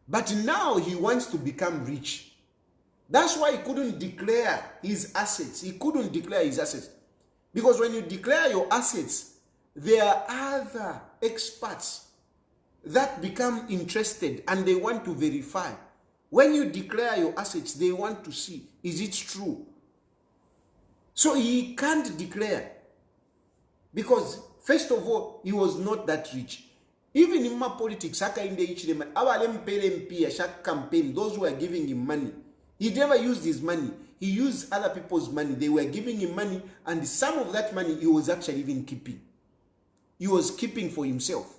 But now he wants to become rich. That's why he couldn't declare his assets. He couldn't declare his assets. Because when you declare your assets, there are other experts that become interested and they want to verify. When you declare your assets, they want to see, is it true? So he can't declare. Because first of all, he was not that rich. Even in my politics, Hakainde Hichilema, campaign, those who are giving him money, he never used his money. He used other people's money. They were giving him money, and some of that money he was actually even keeping. He was keeping for himself.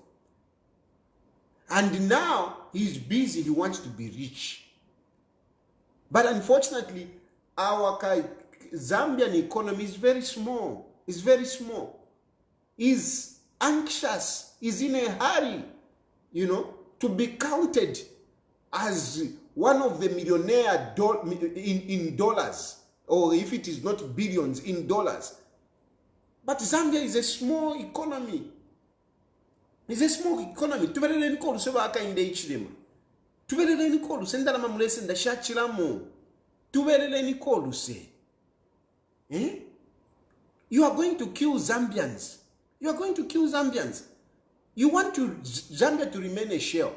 And now he's busy. He wants to be rich. But unfortunately, our Zambian economy is very small. It's very small. He's anxious. He's in a hurry, to be counted as one of the millionaire in dollars, or if it is not billions, in dollars. But Zambia is a small economy. It's a small economy. Tuvelele nikolu seba Hakainde Hichilema. Tuvelele nikolu sendala mamulese nda shachilamo. Tuvelele nikolu se. You are going to kill Zambians. You are going to kill Zambians. You want Zambia to remain a shell.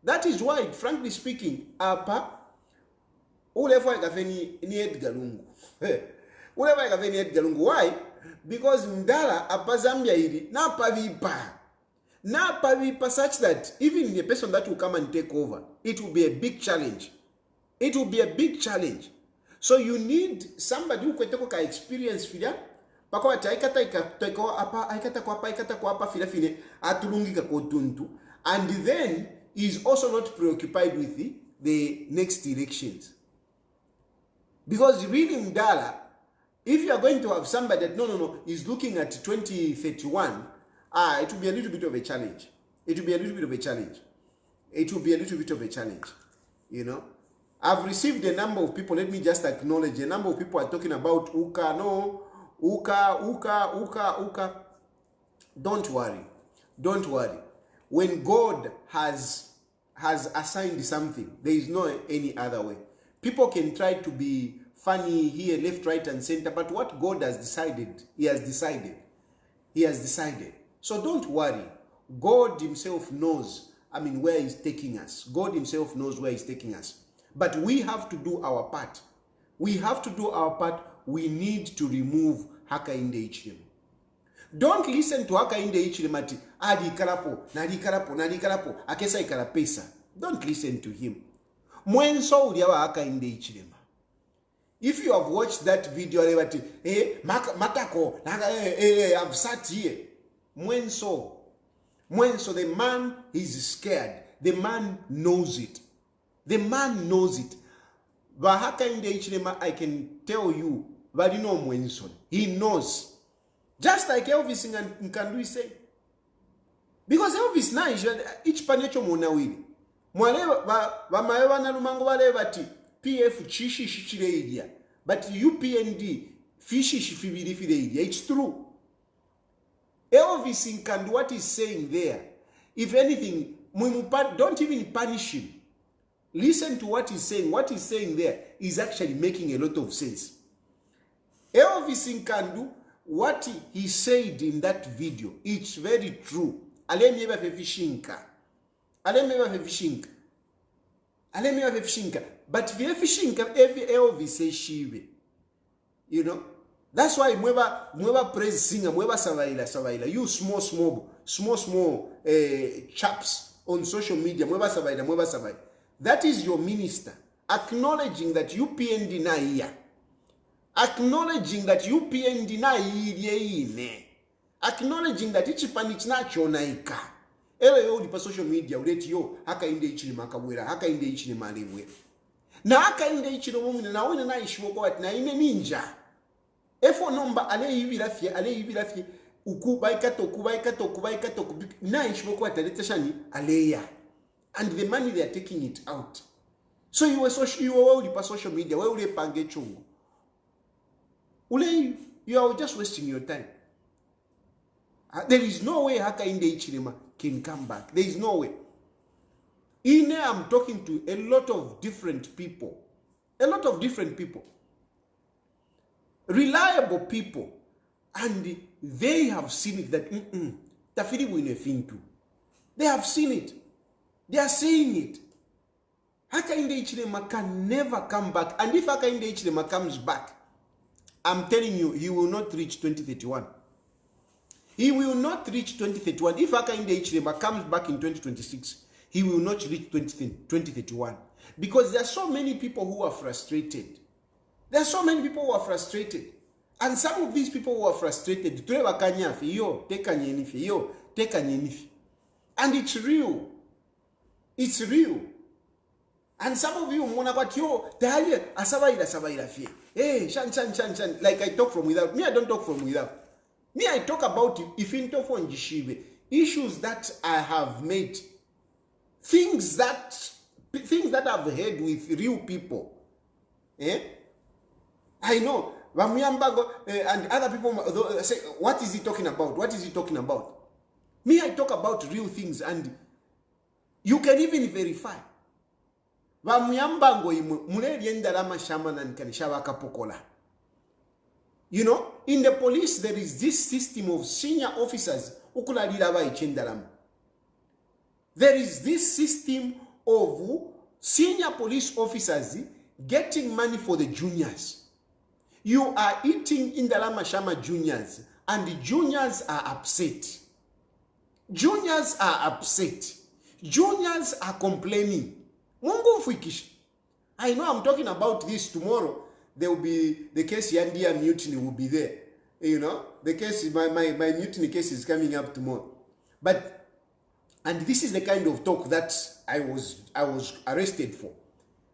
That is why, frankly speaking, apa ulefa ikafeni ni Edgar Lungu. Ulefa ikafeni Edgar Lungu. Why? Because mdala apa Zambia ili na pavipa such that even the person that will come and take over, it will be a big challenge. It will be a big challenge. So you need somebody who can take experience fila. Pakwa taikata ikateko apa aikata kwa apa fila atulungi kakotuntu, and then is also not preoccupied with the next elections. Because really Mdala, if you are going to have somebody that is looking at 2031, it will be a little bit of a challenge. It will be a little bit of a challenge. It will be a little bit of a challenge. I've received a number of people, let me just acknowledge, a number of people are talking about Uka. No, Uka. Don't worry. Don't worry. When God has assigned something, there is no any other way. People can try to be funny here, left, right, and center, but what God has decided, He has decided. He has decided. So don't worry. God Himself knows, where He's taking us. God Himself knows where He's taking us. But we have to do our part. We have to do our part. We need to remove Hakainde Hichilema. Don't listen to Hakainde Hichilema ati adi karapo, akesa ikarapesa. Don't listen to him. Mwenso uliawa Hakainde Hichilema. If you have watched that video, matako, I've sat here. Mwenso, the man is scared. The man knows it. The man knows it. But Hakainde Hichilema, I can tell you, but Mwenso, he knows. Just like Elvis Nkandu say. Because Elvis na each panecho monawili. Mwalewa na lumango walewa ti PF chishi shichile idia. But UPND fishi shifibili file idia. It's true. Elvis Nkandu, what he's saying there, if anything, don't even punish him. Listen to what he's saying. What he's saying there is actually making a lot of sense. Elvis Nkandu, what he said in that video, it's very true. Alemeba fefishinka. But fefishinka every Elvis says shive. That's why mweba praise singer, mweba savaila. You small chaps on social media, mweba savaila. That is your minister acknowledging that UPND na here. Acknowledging that UPND na here. Acknowledging that ichipani china ika. Ele yo di pa social media uleti yo Hakainde Hichilema kabwera, Hakainde Hichilema alibwe. Na Hakainde Hichilema na wena na ishiwo kwa na ine ninja. Efo nomba ale hivi lafie ukubaikato na ishiwo kwa taleta shani aleya. And the money they are taking it out. So you were pa social media, we ule pange chungu. You are just wasting your time. There is no way Hakainde Hichilema can come back. There is no way. In there, I'm talking to a lot of different people. Reliable people. And they have seen it that tafiri win a thing too. They have seen it. They are saying it. Hakainde Hichilema can never come back. And if Hakainde Hichilema comes back, I'm telling you, he will not reach 2031. He will not reach 2031. If Hakainde Hichilema comes back in 2026, he will not reach 2031. Because there are so many people who are frustrated. There are so many people who are frustrated. And some of these people who are frustrated, and it's real. It's real. And some of you wanna got yo, Tayali, asabaila fie. Hey, shan. Like I talk from without. Me, I don't talk from without. Me, I talk about if into phone jishibe issues that I have made, things that I've heard with real people. I know Muyambango and other people say, "What is he talking about? What is he talking about?" Me, I talk about real things, and you can even verify. Muyambango mulelienda lama shaman and kanishawa kapokola. You know, in the police, there is this system of senior officers. There is this system of senior police officers getting money for the juniors. You are eating in the Lama Shama juniors, and the juniors are upset. Juniors are upset. Juniors are complaining. I know I'm talking about this tomorrow. There will be the case Yandia mutiny will be there. You know, the case, my mutiny case is coming up tomorrow. And this is the kind of talk that I was arrested for.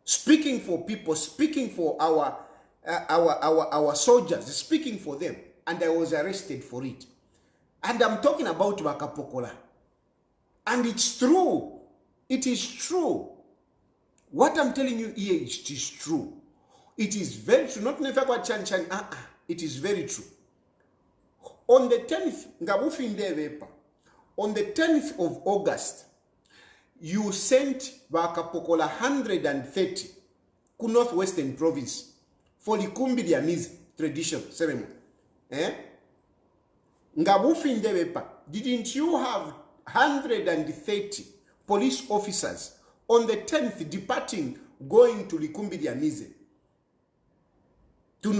Speaking for people, speaking for our soldiers, speaking for them. And I was arrested for it. And I'm talking about Wakapokola. And it's true. It is true. What I'm telling you here, it is true. It is very true. Not never kwa chan. It is very true. On the 10th, on the 10th of August, you sent Wakapokola 130 to Northwestern Province for the Kumbidiamiz tradition ceremony. Didn't you have 130 police officers on the 10th departing, going to Likumbidiamize, to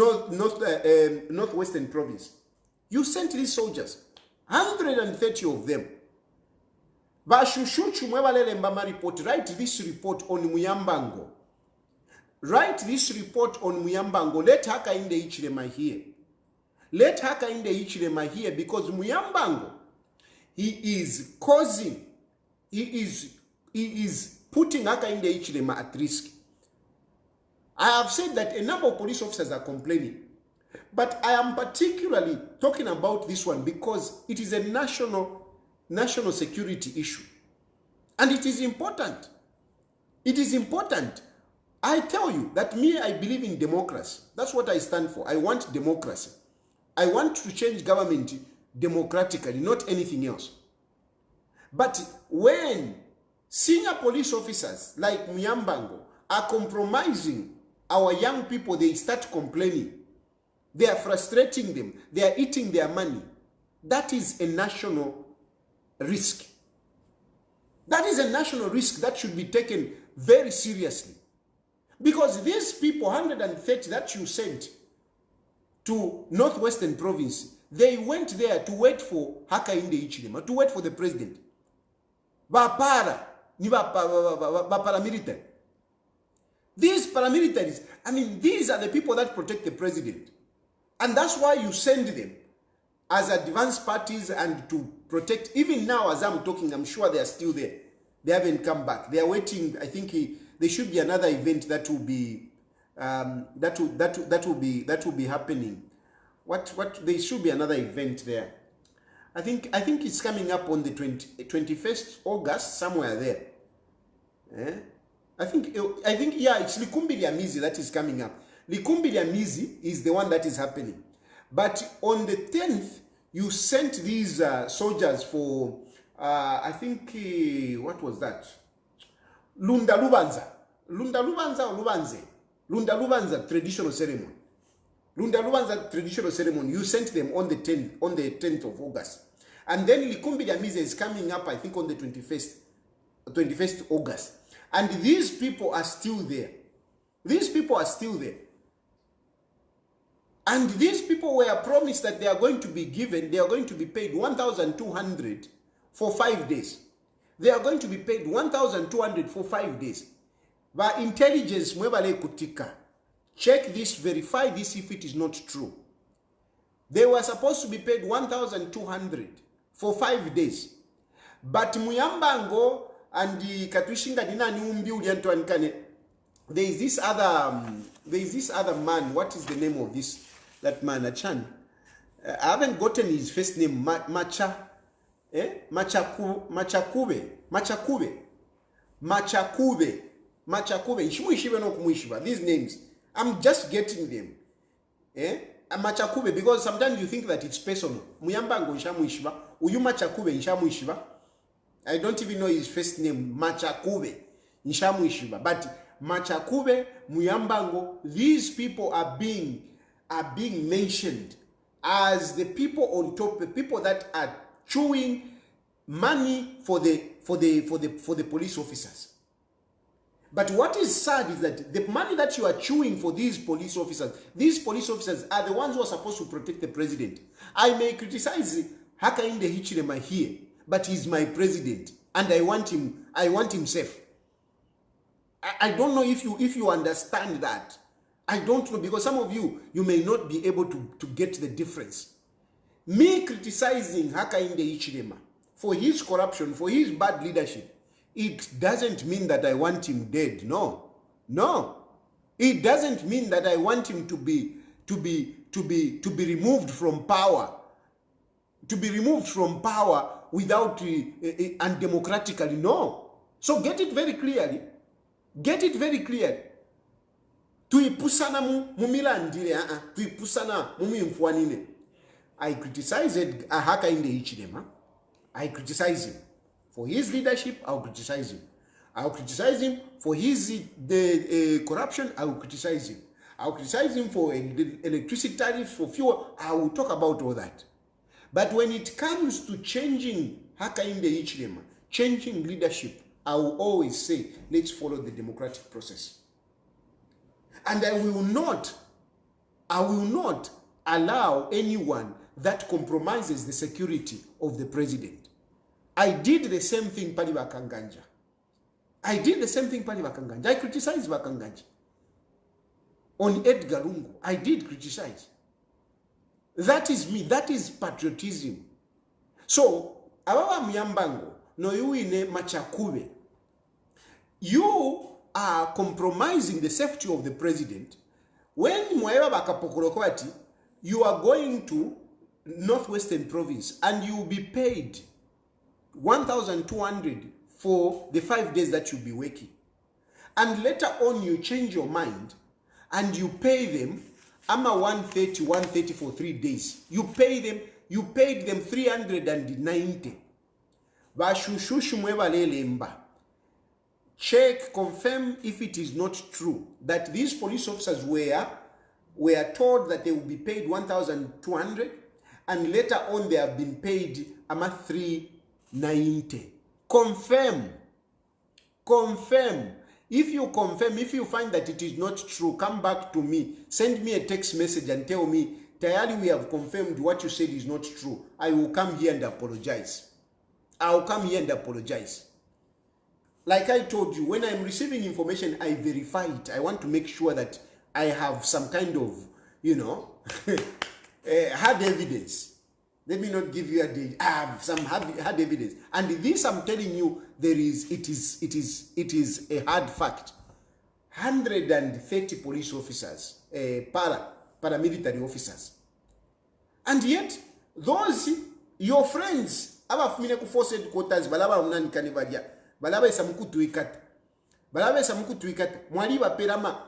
Northwestern Province? You sent these soldiers, 130 of them. Write this report on Muyambango. Write this report on Muyambango. Let Hakainde Hichilema hear. Let Hakainde Hichilema hear, because Muyambango, he is putting Hakainde Hichilema at risk. I have said that a number of police officers are complaining, but I am particularly talking about this one because it is a national security issue. And it is important. It is important. I tell you that me, I believe in democracy. That's what I stand for. I want democracy. I want to change government democratically, not anything else. But when senior police officers like Muyambango are compromising our young people, they start complaining. They are frustrating them. They are eating their money. That is a national risk. That is a national risk that should be taken very seriously. Because these people, 130 that you sent, to Northwestern Province. They went there to wait for Hakainde Hichilema, to wait for the president. Paramilitary. These paramilitaries, I mean, these are the people that protect the president. And that's why you send them as advanced parties and to protect. Even now, as I'm talking, I'm sure they are still there. They haven't come back. They are waiting. I think there should be another event that will be that will be happening. What there should be another event there. I think it's coming up on the 21st August, somewhere there. I think yeah, it's Likumbi Lyamizi that is coming up. Likumbi Lyamizi is the one that is happening. But on the 10th, you sent these soldiers for I think what was that? Lunda Lubanza or Lubanze? Lunda Lubanza traditional ceremony. Lunda Lubanza traditional ceremony. You sent them on the 10th of August. And then Likumbi Lyamizi is coming up, I think, on the 21st August. And these people are still there. These people are still there. And these people were promised that they are going to be given, they are going to be paid 1,200 for 5 days. They are going to be paid 1,200 for 5 days. By intelligence, mwebale kutika. Check this, verify this if it is not true. They were supposed to be paid 1,200 for 5 days. But Muyambango and the Katwishinga Dina Nyumbi Uliantuankane, there is this other man. What is the name of that man? Achan. I haven't gotten his first name. Machakube. These names, I'm just getting them. Machakube, because sometimes you think that it's personal. Muyambango Nshamuishiba, Uyu Machakube Nshamuishiba. I don't even know his first name. Machakube Nshamuishiba. But Machakube, Muyambango, these people are being mentioned as the people on top, the people that are chewing money for the police officers. But what is sad is that the money that you are chewing for these police officers are the ones who are supposed to protect the president. I may criticize Hakainde Hichilema here, but he's my president, and I want him safe. I don't know if you understand that. I don't know, because some of you may not be able to get the difference. Me criticizing Hakainde Hichilema for his corruption, for his bad leadership, it doesn't mean that I want him dead. No. It doesn't mean that I want him to be removed from power. To be removed from power without undemocratically. No. So get it very clearly. Get it very clear. Tuipusana mumilandile, tuipusana mumimfuanine. I criticized Hakainde Hichilema. I criticize him for his leadership. I'll criticize him. I'll criticize him for the corruption. I will criticize him. I'll criticize him for electricity tariffs, for fuel. I will talk about all that. But when it comes to changing Hakainde Hichilema, changing leadership, I will always say, let's follow the democratic process. And I will not allow anyone that compromises the security of the president. I did the same thing Pali Bakanganja. I criticized Bakanganja. On Edgar Lungu, I did criticize. That is me. That is patriotism. So, Abawa Muyambango, no you in Machakube, you are compromising the safety of the president. When Mwaeba Bakapokurokwati, you are going to Northwestern Province and you will be paid 1,200 for the 5 days that you'll be working. And later on you change your mind and you pay them Ama 130 for 3 days. You paid them 390. Bashushu mweba lelemba. Check, confirm if it is not true that these police officers were told that they will be paid 1,200 and later on they have been paid ama 390. Confirm. If you confirm, if you find that it is not true, come back to me. Send me a text message and tell me Tayali, we have confirmed what you said is not true. I will come here and apologize. I will come here and apologize. Like I told you, when I'm receiving information, I verify it. I want to make sure that I have some kind of, you know, hard evidence. Let me not give you a day. I have some hard evidence. And this, I'm telling you, it is a hard fact. 130 police officers, paramilitary officers. And yet, those, your friends, abafumine ku force headquarters, balaba unani kanibadia, balaba esamuku tuikata. Balaba esamuku tuikata. Mwali baperama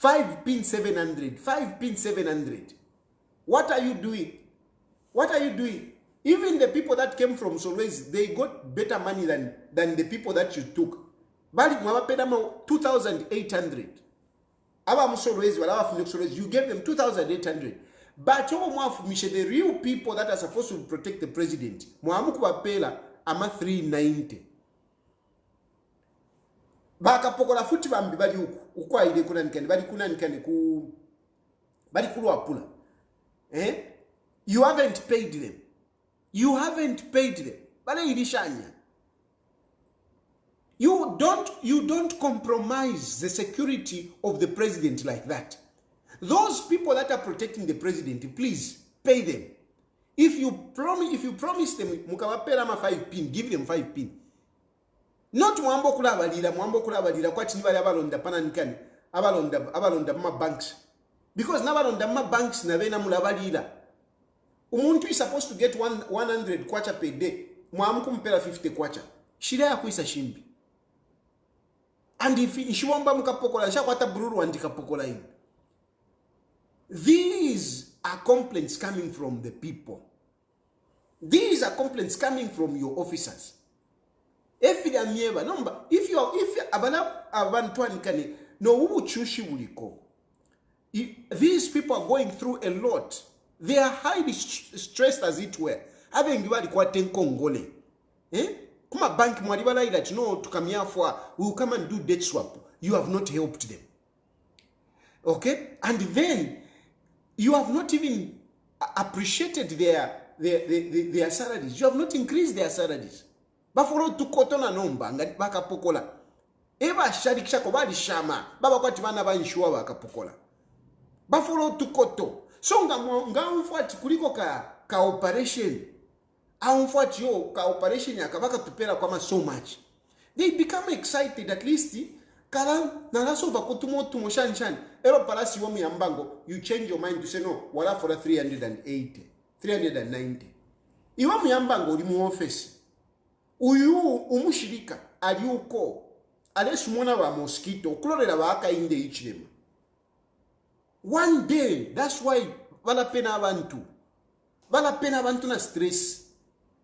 5 pin 700, 5 pin 700. What are you doing? What are you doing? Even the people that came from Solwezi, they got better money than the people that you took. Bali mwapedama 2,800. Aba Solwezi, wala wafume Solwezi, you gave them 2,800. But the real people that are supposed to protect the president, mwamuku wapela ama 390. Baka pokola futi bambi bali ukwa ile kuna nikani bali kuna nikani ku bali kulwa pula. You haven't paid them. You haven't paid them. Bale ilishanya. You don't compromise the security of the president like that. Those people that are protecting the president, please pay them. If you promise them mukawapera ma 5 pin, give them 5 pin. Not mwambo kula balira kwa chini bali abalonda pana nikani abalonda ma banks. Because nabalonda ma banks na bena mulabalira. Umuntu is supposed to get 100 kwacha per day. Mwamuku mpera 50 kwacha. Shida ya kuisa shimbi. And if ishiwamba mukapokola nshakwata bururu andika pokola in. These are complaints coming from the people. These are complaints coming from your officers. If you these people are going through a lot. They are highly stressed as it were. Having you are Kongole. Kuma bank mwalibala that no to come here for we will come and do debt swap. You have not helped them. Okay? And then you have not even appreciated their salaries. You have not increased their salaries. Baforo to kotona nomba ngati baka pokola. Eba sharikisha ko bali shama. Baba kwati bana ba inshuwa baka pokola. Baforo to koto. So nga mfuati kuliko ka operation. Mfuati yo ka operation yakabaka tupera kwa so much. They become excited at least. Kala nalaso vakutumo shan. Ero palasi wa Muyambango, you change your mind to say no, wala for 380, 390. Iwa Muyambango di mu office. Uyu umushirika ali uko. Ale sumona wa mosquito, kulorela wa Hakainde Hichilema. One day, that's why balapena abantu. Balapena abantu na stress.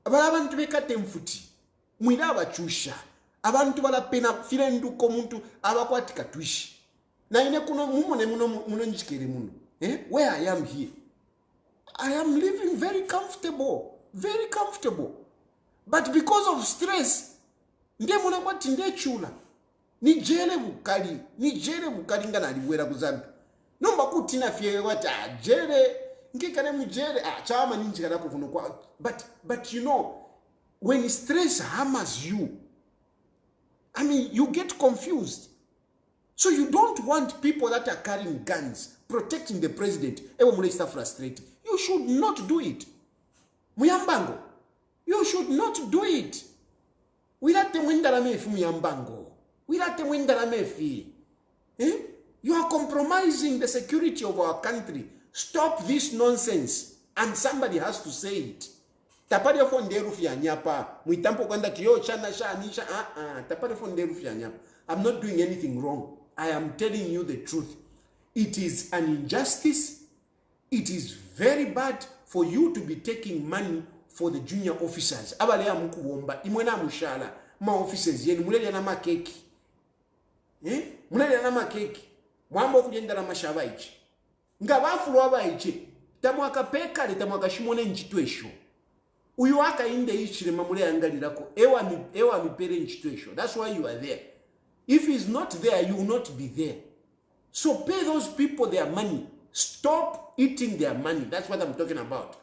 Abantu bekate mfuti. Mwila abachusha. Abantu balapena filendu komuntu abakwatika twishi. Na ine kuno muno njikere muno. Where I am here. I am living very comfortable. Very comfortable. But because of stress, nde muna kwati nde chula. Ni jele bukali ngana aliwera kuzambi. Nomba kutina fiye wata jele nkikane mjele chama ninjikana kufuno kwa. But you know, when stress hammers you, I mean, you get confused. So you don't want people that are carrying guns, protecting the president. Ewa mule is frustrated. You should not do it. Muyambango, you should not do it. Wilate mwindala mefi Muyambango. Wilate mwindala mefi. You are compromising the security of our country. Stop this nonsense. And somebody has to say it. Tapari ya fonde rufia nyapa. Mwitampo kwanda tiyo chana shanisha. Tapari ya fonde rufia nyapa. I'm not doing anything wrong. I am telling you the truth. It is an injustice. It is very bad for you to be taking money for the junior officers. Abale ya mkuwomba. Imwena mushala. Ma officers yenu. Mulele na makeki. Mulele na makeki. Mwambo kujenda na mashabaichi. Nga wafuru wabaichi. Tamuaka pekali, tamuaka shimone nchituesho. Uyu Hakainde Hichilema mule angalirako. Ewa mipere nchituesho. That's why you are there. If he's not there, you will not be there. So pay those people their money. Stop eating their money. That's what I'm talking about.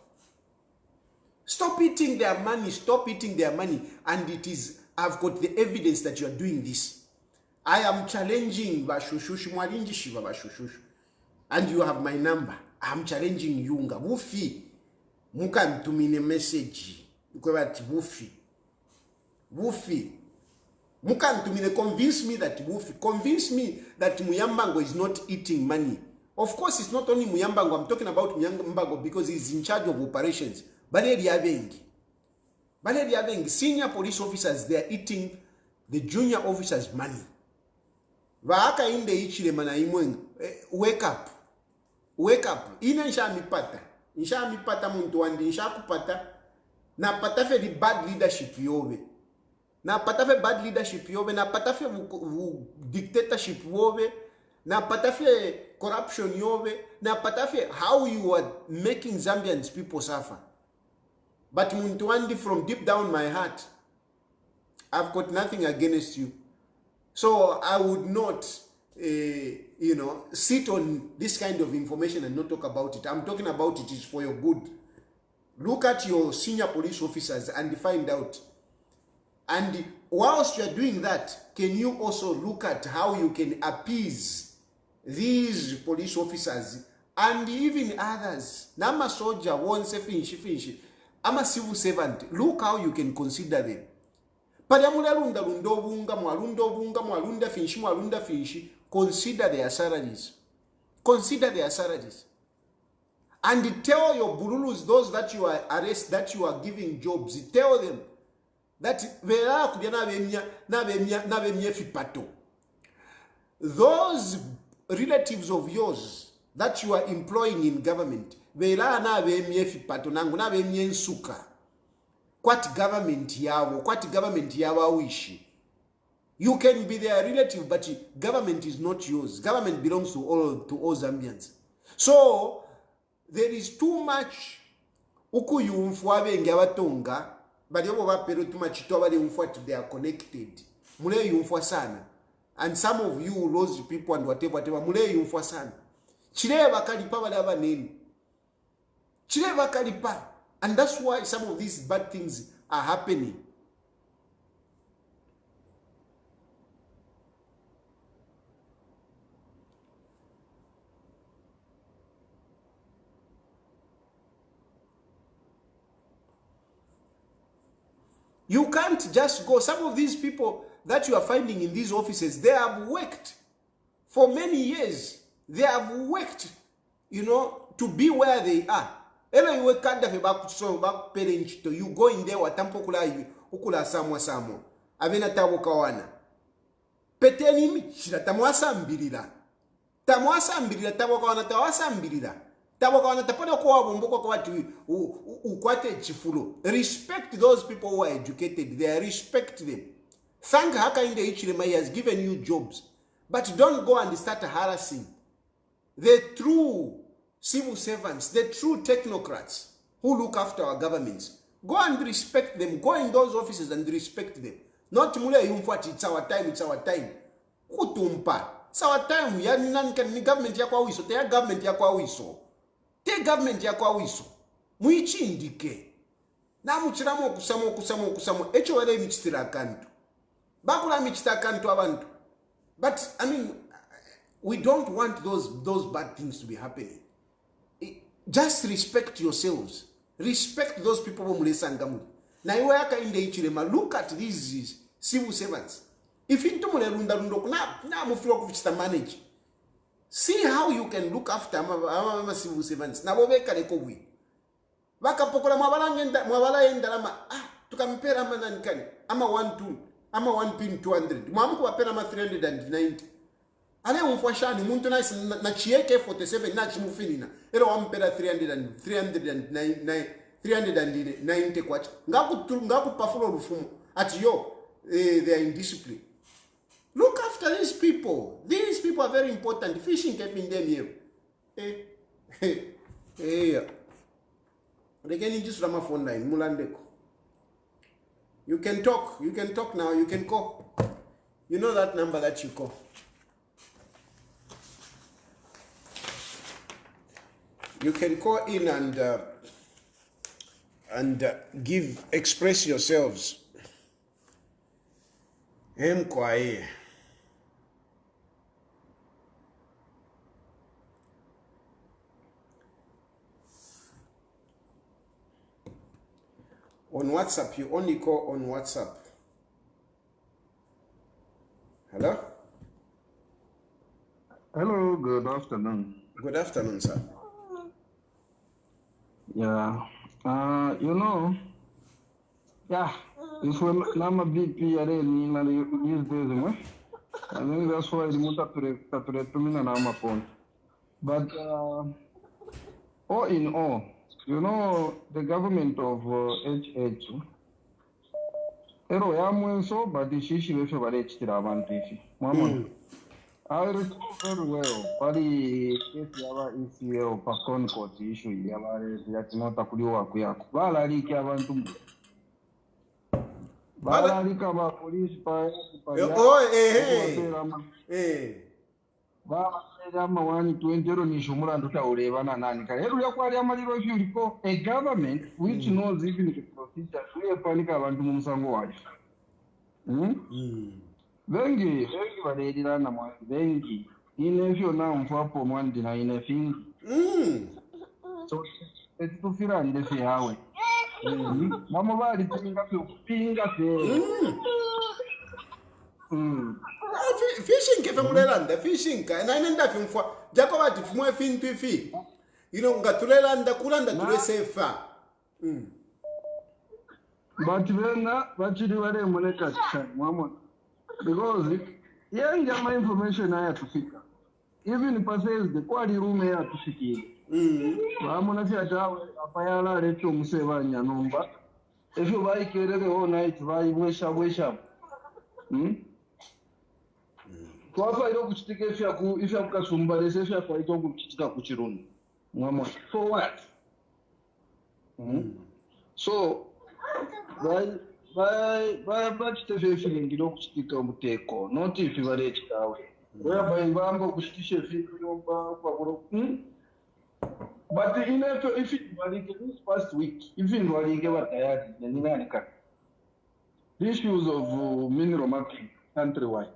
Stop eating their money. Stop eating their money. And it is, I've got the evidence that you are doing this. I am challenging Bashushushu, Mwalinji Shiva Bashushushu. And you have my number. I'm challenging Yunga. Wufi. Muka mtumine message. Ukwebati Wufi. Wufi. Muka mtumine convince me that Wufi. Convince me that Muyambango is not eating money. Of course, it's not only Muyambango. I'm talking about Muyambango because he's in charge of operations. Baleri Yavengi, senior police officers, they are eating the junior officers' money. Hakainde Hichilema na imwengu. Wake up. Wake up. Ina nshamipata. Nshamipata muntu wandi nshakupata. Na patafe di bad leadership yobe. Na patafe bad leadership yobe. Na patafe dictatorship yobe. Na patafe corruption yobe. Na patafe how you are making Zambians people suffer. But Muntuandi, from deep down my heart, I've got nothing against you. So I would not, sit on this kind of information and not talk about it. I'm talking about it is for your good. Look at your senior police officers and find out. And whilst you're doing that, can you also look at how you can appease these police officers and even others? Nama soldier wants a finshi. I'm a civil servant. Look how you can consider them. Consider their salaries. Consider their salaries. And tell your burulus, those that you are arrested, that you are giving jobs, tell them that those relatives of yours that you are employing in government, What government wish. You can be their relative, but government is not yours. Government belongs to all Zambians. So there is too much but too much they are connected. And some of you lost people and whatever and that's why some of these bad things are happening. You can't just go. Some of these people that you are finding in these offices, they have worked for many years. They have worked, to be where they are. You go in there, ukula samwa. Avena tabo kawana. Petenimi, shira tamwasa mbirira. Tamwasa mbirira, tabo kawana, tawasa mbirira. Respect those people who are educated. They respect them. Thank Hakainde Hichilema, he has given you jobs. But don't go and start harassing the true civil servants, the true technocrats who look after our governments. Go and respect them. Go in those offices and respect them. Not mule yumfati, it's our time, it's our time. Kutumpa. It's our time. Ni government ya kwa wiso. Te government ya kwa wiso. Te government ya kwa wiso. Muichi indike. Na muchiramo kusamo. Echo wale michitira kantu. Bakula michitira kantu abantu. But, we don't want those bad things to be happening. Just respect yourselves. Respect those people who mulesangamu. Na iwe Hakainde Hichilema, look at these civil servants. If you don't manage, see how you can look after our civil servants. Na bobeka leko bwi. Baka pokola mwabala yenda tukampera mananikani. Ama 1 pin 200. Mwamuku wapera 390. Ale umfwashani muntu na chieke 47 na chimufinina. Ero wampera 390 kwacha. Ngaku pafulo rufumu. Ati yo, they are indiscipline. Look after these people. These people are very important. Fishing kept in them here. They can just run my phone line. Mulandeko. You can talk now. You can call. You know that number that you call. You can call in and express yourselves. Mkwaye. On WhatsApp, you only call on WhatsApp. Hello? Hello, good afternoon. Good afternoon, sir. Yeah. If I'm a BP, I didn't these days, I think that's why the motor to me and I'm a phone. But all in all, the government of HH, but the shishi with your HT I recall very well, but the ECL Pakon court issue, that's not a Kuya. Balarika Bantum. Balarika police by a government which knows even the procedure, we are Panica Bantum Sango. Vengi, Vengi, in you now for one dinner in a thing. So it's to feel on the highway. Mamma, it's ping up fishing kefe fishing and I end up in for Jacoba to more fin to fee. Gatulelanda Kulanda to safer. But then, you do a monica, Mamma. Because my information I have to figure. Even if I say the quality room I have to figure. I'm going to say a payala retum sevania number. If you buy it all night, buy wish up. So if I don't stick if you have got somebody, if you have to go to Kuchirun. For what? So, by the feeling, you don't stick on take on, not if you are rich away. Whereby Bambo could still but if it was this past week, even when you gave a Tayali, the Nilanica, the issues of mineral marketing countrywide.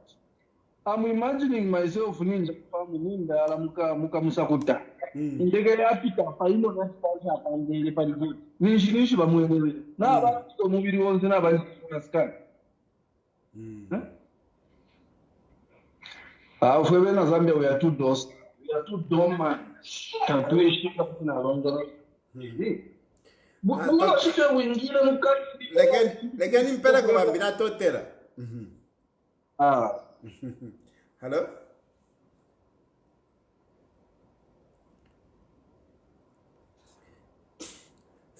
I'm imagining myself in the family in the Muka Musakuta. In the Gayapita, I know that's what happened in the Padi. Nishiba now, the movie was never scan. However, in Zambia, we are two doors. We are two dormant. Can't do it around the Hello?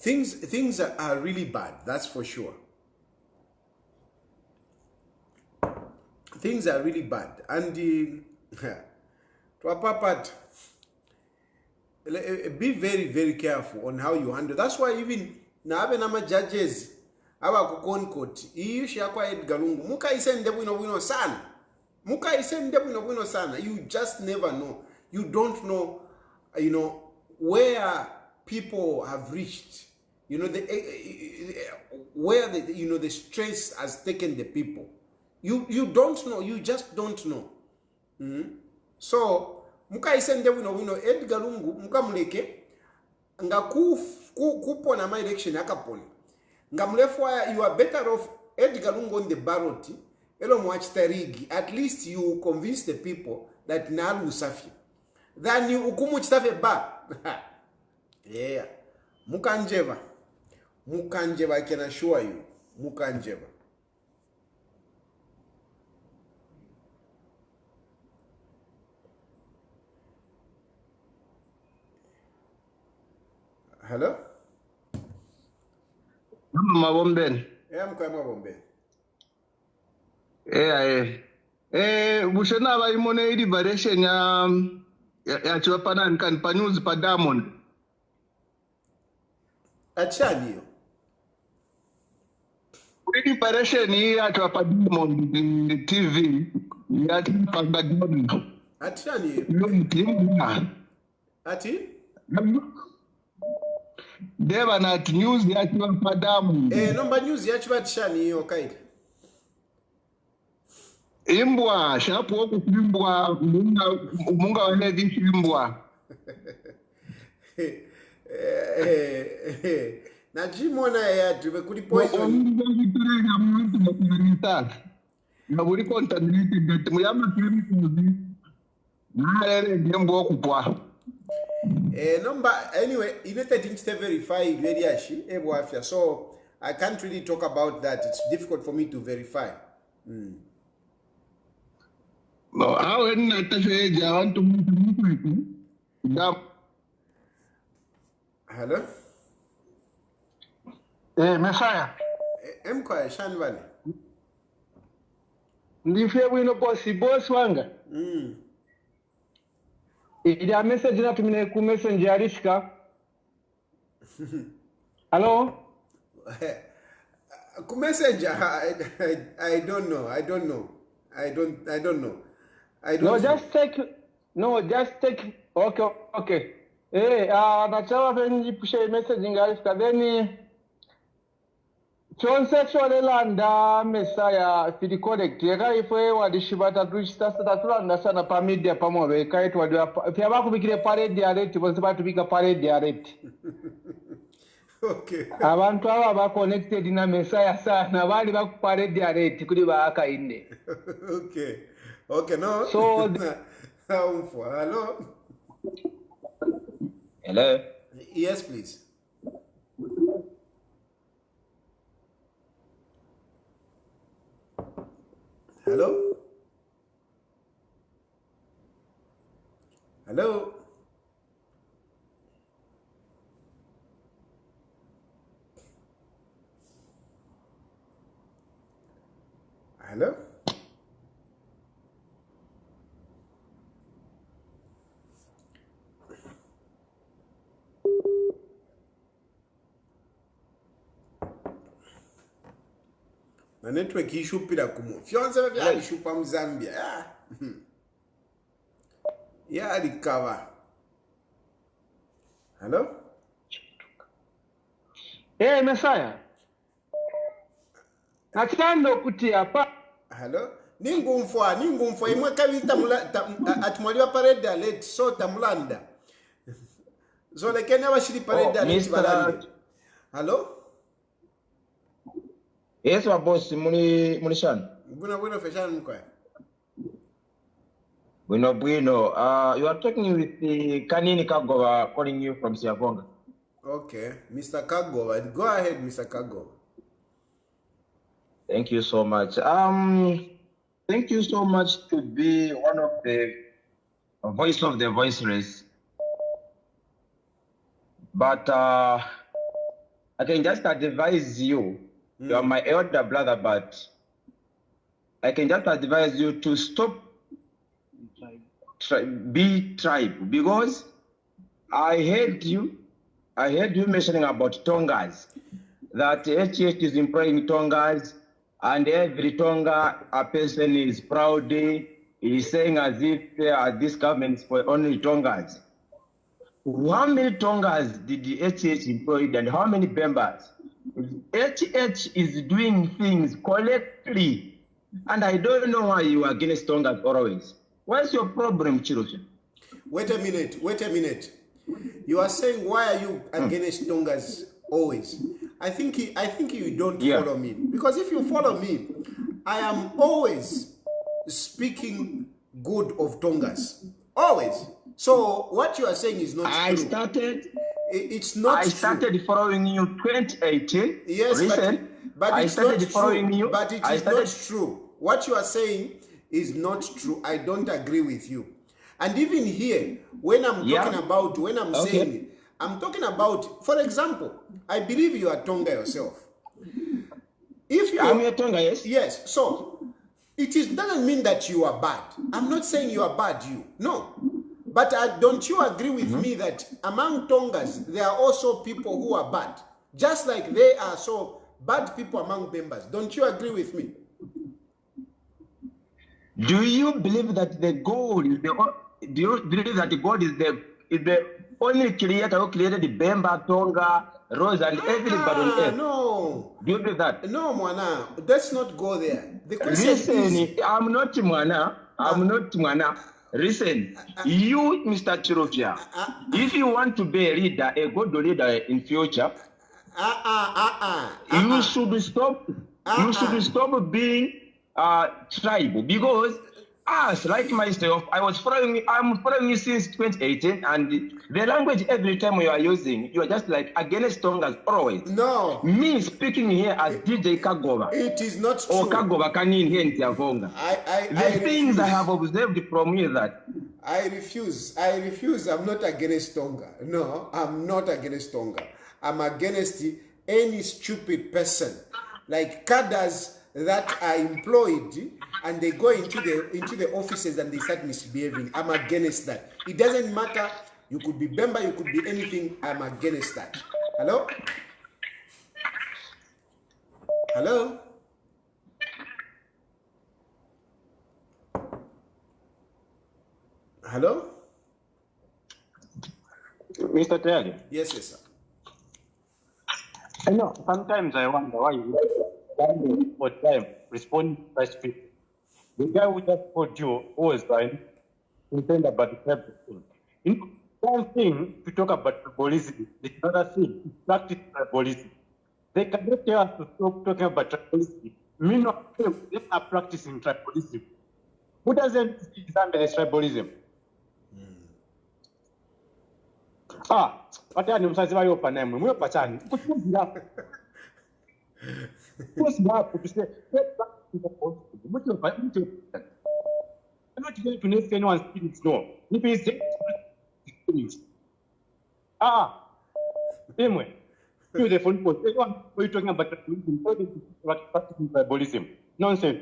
Things are really bad, that's for sure. Things are really bad. And be very, very careful on how you handle. That's why even now judges our court, you just never know. You don't know, where people have reached. Where the stress has taken the people. You don't know. You just don't know. So muka isende Edgar Lungu muka muleke nga kupona my election akapona nga mlefwa you are better off Edgar Lungu on the ballot elo muach tarigi. At least you convince the people that nalu usafi than you ukumu chitafe ba. Yeah, mukanjeva, I can assure you, mukanjeva. Hello? Mabomben. Yeah, Mabomben. Bushena ba imone idi direction ya chwapana nkan pa news pa Diamond. Achani. Idi direction ya chwapa Diamond TV ya pa Diamond. Achani. Yo mtimba. Ati? Deva na news yachiwa padamu. Nomba news yachibatishani Hakainde. Imbwa shapo okusimbwa munga wane disimbwa. Nachimona yatu bekuli poison. Na buri contaminated that muyama chemicals. Number anyway, United States verify very ashi ebwafya. So I can't really talk about that. It's difficult for me to verify. No, how when I want to move. Hello? Messiah. Mkwa Shanwani. Ndife wino boss wanga. Ili a message na tumine ku messenger alishika. Hello? Ku messenger I don't know. I don't know. Just take okay. Nachawa venji pushe message ngalifika then chonse cholelanda Messiah fiti collect yeka ifwe wadishibata tatulanda sana pa media pamwe kaitu wadwa pia bakubikire parade ya rate bonse batubika parade ya rate. Okay. Abantu aba ba connected na Messiah sana bali baku parade ya rate kuli ba Hakainde. Okay, no. So hello. Hello. Yes, please. Hello? Hello? Hello? Na network ishupira kumu. Fyonze vya ishupa Mzambia. Ya recover. Hello? Messiah. Nakitando kuti apa. Hello? Ningumfwa imwe kavita atmwaliwa parade late so tamulanda. So lekene abashiri parade late balande. Hello? Yes, my boss, muli shan. Bueno fashion mkwa. Bueno. You are talking with the Kanini Kagova calling you from Siavonga. Okay, Mr. Kagova. Go ahead, Mr. Kagova. Thank you so much. Thank you so much to be one of the voice of the voiceless. But I can just advise you. You are my elder brother, but I can just advise you to stop be tribe, because I heard you mentioning about Tongas, that HH is employing Tongas, and every Tonga a person is proud, is saying as if this government is for only Tongas. How many Tongas did the HH employ, and how many members? HH is doing things correctly, and I don't know why you are against Tongas always. What's your problem, Chilufya? Wait a minute. You are saying why are you against Tongas always? I think you don't follow me, because if you follow me, I am always speaking good of Tongas, always. So what you are saying is not true. It's not true. I started following you 2018. Yes, listen, but I it's started not following true. you. But it is not true. What you are saying is not true. I don't agree with you. And even here, when I'm talking about, saying, I'm talking about, for example, I believe you are Tonga yourself. If you I'm a Tonga, yes. Yes. So doesn't mean that you are bad. I'm not saying you are bad. No. But don't you agree with me that among Tongas, there are also people who are bad? Just like they are so bad people among members. Don't you agree with me? Do you believe that the God is the? Do you believe that God is the only creator who created the Bemba, Tonga, Rose, and everybody on earth. No. Do you believe that? No, Mwana. Let's not go there. The question Listen, is... I'm not Mwana. I'm not Mwana. Listen, you, Mr. Chilufya, if you want to be a leader, a good leader in future, you should stop. You should stop being tribal, because us, like myself, I'm following you since 2018, and the language every time you are using, you are just like against Tongas always. No. Me speaking here as DJ Kagova. It is not true. Or Kagova Kanin here in Tiavonga. The things I have observed from you that. I refuse. I'm not against Tonga. No, I'm not against Tonga. I'm against any stupid person, like cadres that are employed and they go into the offices and they start misbehaving. I'm against that. It doesn't matter. You could be Bemba, you could be anything. I'm against that. Hello? Hello? Hello? Mr. Tayali? Yes, yes, sir. I know, sometimes I wonder why you for time respond to such people. The guy who just called you, who was trying to tell about the tribalism. One thing to talk about tribalism, the other thing to practice tribalism. They cannot tell us to stop talking about tribalism. Meanwhile, they are practicing tribalism. Who doesn't examine this tribalism? Patani msazi wa yopa na mwe patani. What's up to say? I'm not going to name anyone's feelings, no. If it's anyway, you the phone post. What you talking about? Tribalism. Nonsense.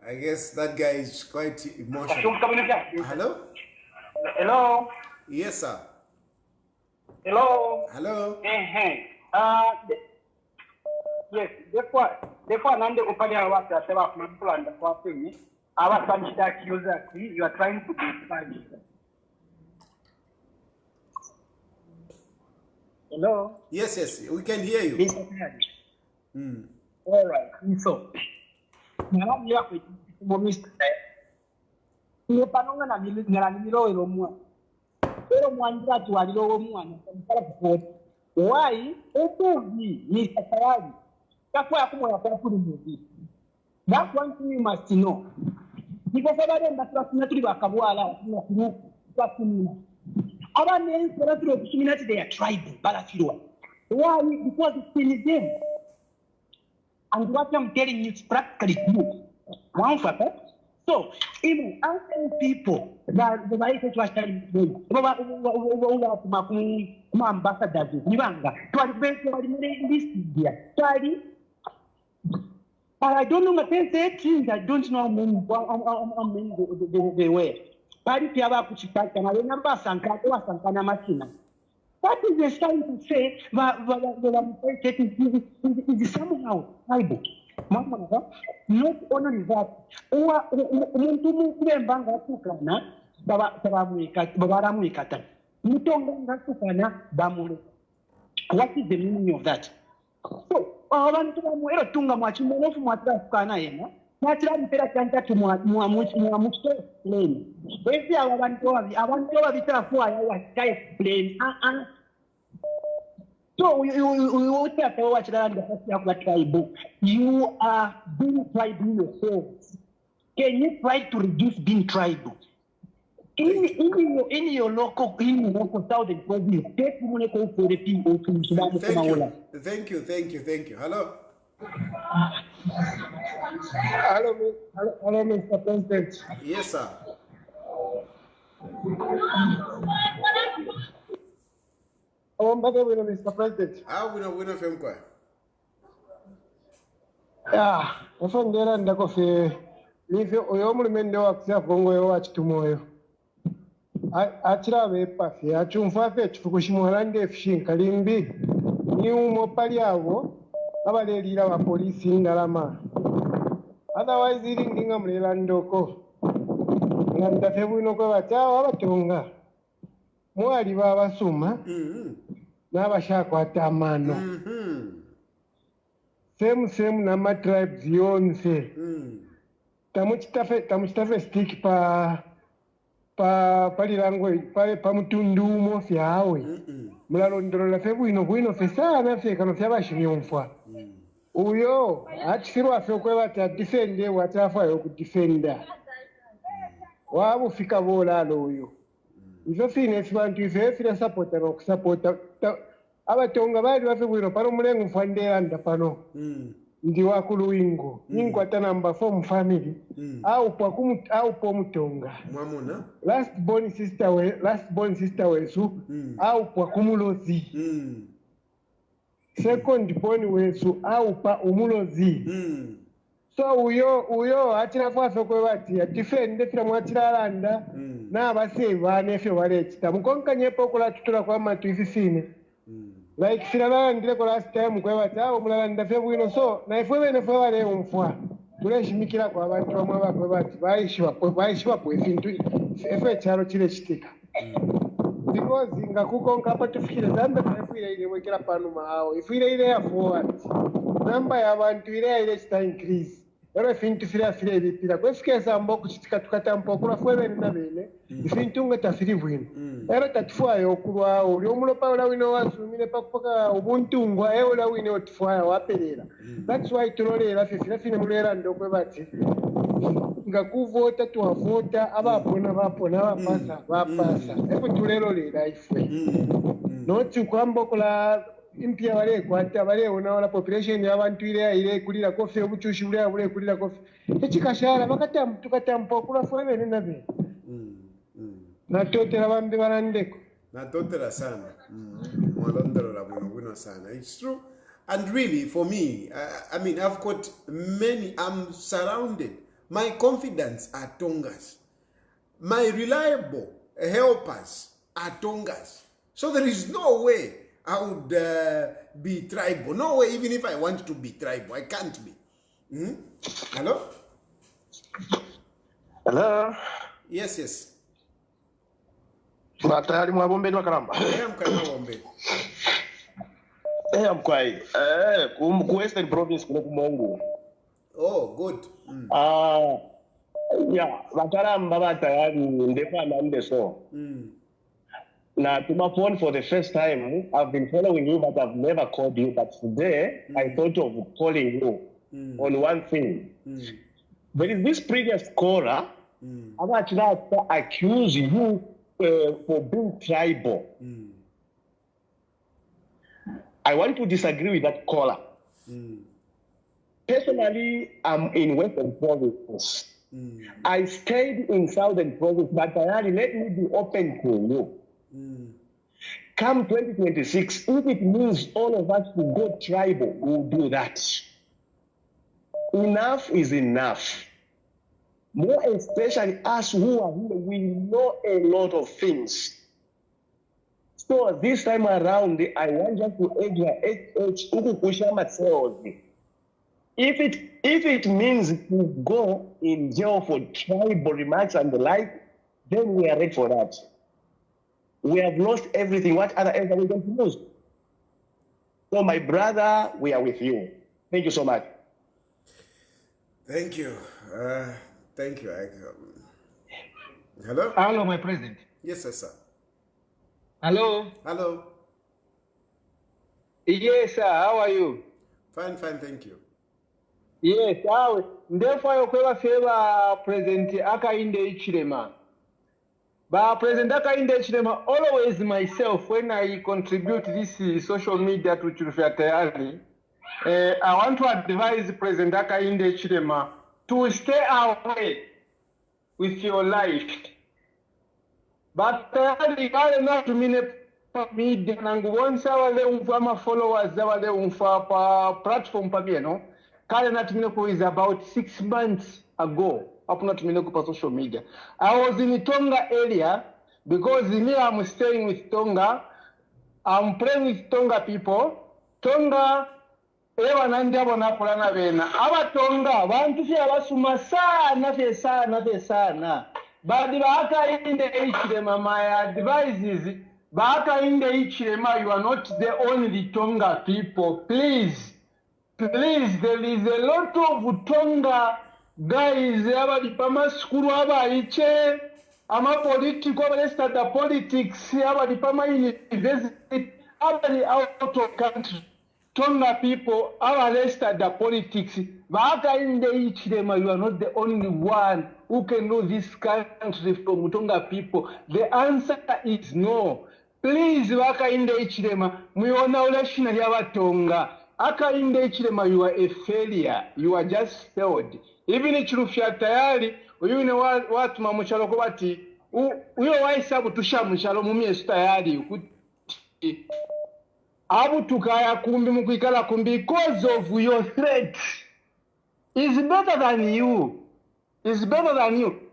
I guess that guy is quite emotional. Hello? Hello? Yes, sir. Hello? Hello? Yes, therefore, Nande Upadia was a seven of people and the thing. Our punch that user, you are trying to be funny. Hello? Yes, yes, we can hear you. All right, so. Now we are with Mr. You panonga na mililo ilomwa. Pero mwandira tu alilo mwana. Why? Otogi Mr. Tayali. That's why I'm going to put in. That's one thing you must know. Because I don't know they are tribal, Balafiro. Why? Because it's in them. And what I'm telling you is practically true. One factor. So, even asking people that the right was telling them, ambassadors, I don't know, there's things I don't know they were. What is the trying to say? Is somehow tribal. Not only that, what is the meaning of that? So, so you you are being tribal yourselves. Can you try to reduce being tribal? In your local southern province, take for the people to Thank you. Hello. Hello, Mr. President. Yes, sir. Mr. President. Winner from Kwa. Yeah, ofendera ndakofe nife oyo mulimende wakisa bongo yo achitumoyo. Achirabe pafi achumfafe chifukushimwalande fishinka limbi ni umo pali abo abalelira wa polisi ndalama. Otherwise, eating a Mrilandoko. And the Febunoko Abatunga. Mwali baba suma. N'abashaka tamano. Same nama tribes yonse. Tamuchitafe stick pa lirango pa mutundu mo fyawe. Mulalondero la febu ino fesana fe kano fyabashimyomfwa. Uyo achirwa fe kweba ta defende watafa yo kudefenda. Wabu fika bola lo uyo. Izo fine sibantu ifefira supporta no kusupporta abatonga bali bafe bwino pano mulengo mfandera ndapano ndi wakulu ingo ingo atanamba 4 mu family au po mutonga mwamuna last born sister wesu au kwa kumulozi second born wesu au pa umulozi so uyo atira kwafe kwe bati ya defend fira mwatiralanda na base bane fe walechita mukonkanyepo kula tutula kwa matu ifisine like firana ndile ko last time kwe bati awo mulalanda fe bwino so na ifwe bene fe wale umfwa tuleshimikira kwa abantu bamwe bakwe bati bayishwa po ifintu efe chalo chile chitika because ngakukonka apa tufikire Zambia ifire ile wekera pano maao ifire ile ya forward namba ya abantu ile chita increase ero fintu fire bipira kwefike sambo kuchitika tukatampo kula fwebe na bene ifintu ngata firi bwino ero tatfwayo okulwa uli omulopa ola wino wasumire pakupaka ubuntu ngwa ola wino otfwaya waperera that's why tulolera fifine mulera ndokwe bati ngakuvota tuwavota abapona bapasa epo tulero lera ifwe noti kwamba kula impia wale kwata wale unaona population ya abantu ile kulira kofi obuchushi bule kulira kofi ekikashara tukatampo kula fwebe nina be na totera bambi barandeko na totera sana mwalondero la bwino sana. It's true. And really for me I mean I've got I'm surrounded. My confidence are Tongas. My reliable helpers are Tongas. So there is no way I would be tribal. No way, even if I want to be tribal. I can't be. Hello? Hello? Yes. Tayali mwabombe ni wakaramba? Mwabombe. Mkwai. Ku Western Province kuna kumongo. Oh, good. Wakaramba ba Tayali ndefa na ndeso. Now, to my phone for the first time, I've been following you, but I've never called you. But today, I thought of calling you on one thing. There is this previous caller, I'm actually accuse you for being tribal. I want to disagree with that caller. Personally, I'm in Western Province. I stayed in Southern Province, but let me be open to you. Come 2026, if it means all of us to go tribal, we'll do that. Enough is enough. More especially us who are here, we know a lot of things. So this time around, I want just to if it means to go in jail for tribal remarks and the like, then we are ready for that. We have lost everything. What other else are we going to lose? So, my brother, we are with you. Thank you so much. Thank you. Thank you. Hello? Hello, my president. Yes, sir. Hello? Hello. Yes, sir. How are you? Fine, thank you. Yes, therefore, you favor President Hakainde Hichilema. But President Hakainde Hichilema, always myself, when I contribute this social media to Chilufya Tayali, I want to advise President Hakainde Hichilema to stay away with your life. But Tayali, I not mean media nangu onsa wale umfama followers wale umfa platform pabieno. Kale natumine is about 6 months ago. Up social media. I was in Tonga area because me I'm staying with Tonga. I'm playing with Tonga people. Tonga Ewa nandiabo nakulana bena. Abatonga, bantu fye abasuma sana. But Hakainde Hichilema, my advice is, Hakainde Hichilema, you are not the only Tonga people. Please, there is a lot of Tonga guys, abadipama skulu abaiche, ama political, abadistata politics, abadipama university, abadi out of country. Tonga people are arrested the politics. Hakainde Hichilema, you are not the only one who can know this country from Tonga people. The answer is no. Please, Hakainde Hichilema, muona ulashina ya Tonga. Hakainde Hichilema, you are a failure. You are just failed. Even Chilufya Tayali, uyu ne watu mamuchalo kubati, uyo waisabu tusha muchalo mumiesu Tayali, kuti abu tukaya kumbi mukuikala kumbi because of your threat is better than you.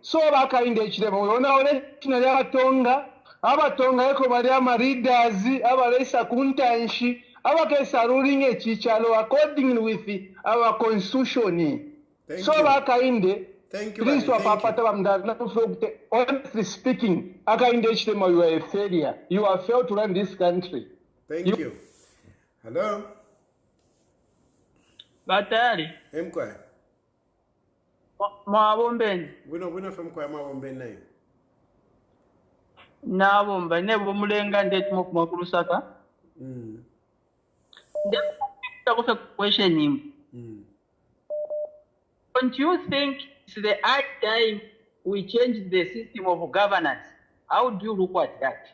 So Hakainde Hichilema, uona ole china ya Tonga, abatonga eko bali ama leaders, abalesa kuntanshi, abakesa ruling echichalo according with our constitution. So Hakainde, please honestly speaking, Hakainde Hichilema, you are a failure. You have failed to run this country. Thank you. Hello? Batali. Mkwa. Mabombeni. Wino from kwa mabombeni nayo. Nabomba nebo mulenga ndeti mokulusaka. Ndekufa question him. Don't you think it's the hard time we change the system of governance? How do you look at that?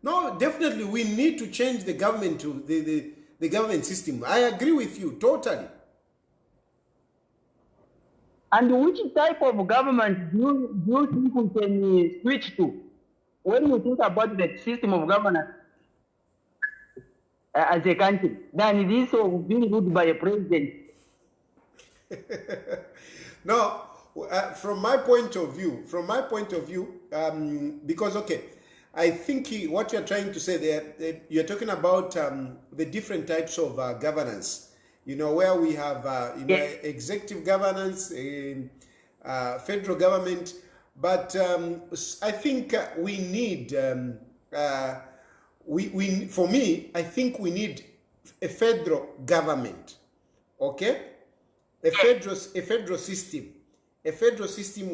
No, definitely we need to change the government to the government system. I agree with you totally. And which type of government do you think we can switch to? When you think about the system of governance as a country, then this will be ruled by a president. No, from my point of view, because okay, I think what you're trying to say there, you're talking about the different types of governance. You know, where we have executive governance, federal government, but I think we need for me, I think we need a federal government, okay? A federal system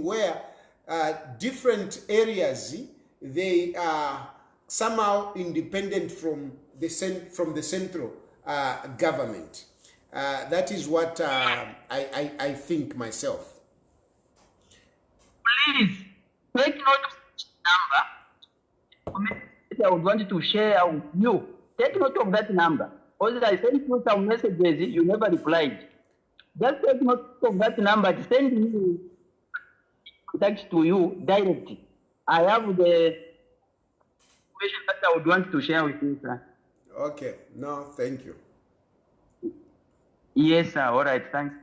where different areas, they are somehow independent from the central government. That is what I think myself. Please take note of this number. I would want to share with you. Take note of that number. Also, I sent you some messages, you never replied. Just take note of that number, send me contact to you directly. I have the question that I would want to share with you, sir. Okay, no, thank you. Yes, sir. All right, thanks.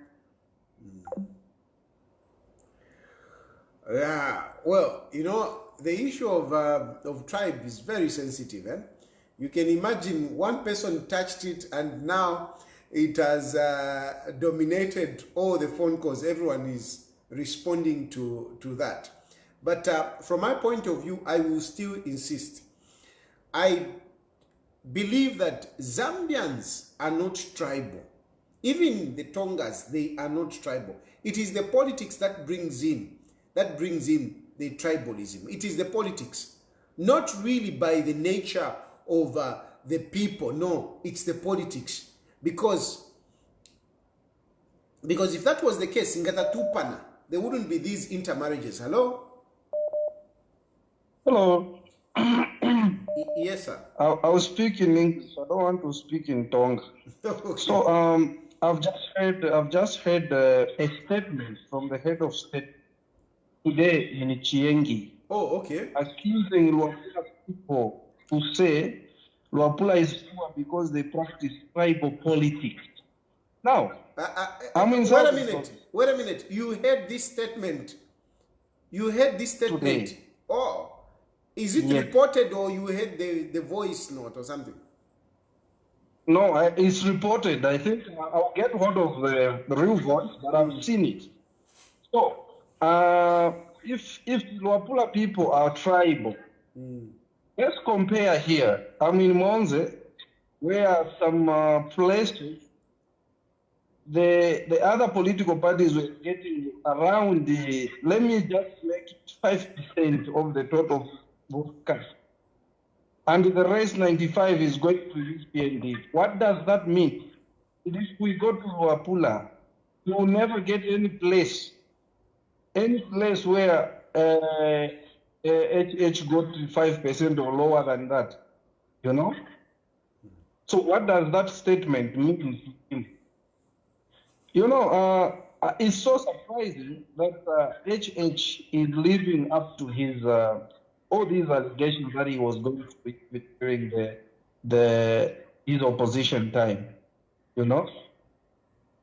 Yeah, well, you know, the issue of tribe is very sensitive. Eh? You can imagine one person touched it and now it has dominated all the phone calls. Everyone is responding to that. But from my point of view, I will still insist. I believe that Zambians are not tribal. Even the Tongas, they are not tribal. It is the politics that brings in the tribalism. It is the politics, not really by the nature of the people. No, it's the politics. Because if that was the case, in Gatatupana, there wouldn't be these intermarriages. Hello? Hello. Yes, sir. I will speak in English. I don't want to speak in Tonga. Okay. So I've just heard a statement from the head of state today in Chiengi. Oh, okay. Accusing Luapula people to say Luapula is poor because they practice tribal politics. Now, wait a minute. You heard this statement. Today. Oh, is it reported or you heard the voice note or something? No, it's reported. I think I'll get hold of the real voice, but I've seen it. So, if Luapula people are tribal, let's compare here. I'm in Monze, where some places the other political parties were getting around the, let me just make it 5% of the total vote cast. And the rest 95 is going to UPND. What does that mean? If we go to Luapula, we will never get any place where HH got 5% or lower than that, you know? So what does that statement mean to him? You know, it's so surprising that HH is living up to his all these allegations that he was going to be during his opposition time, you know.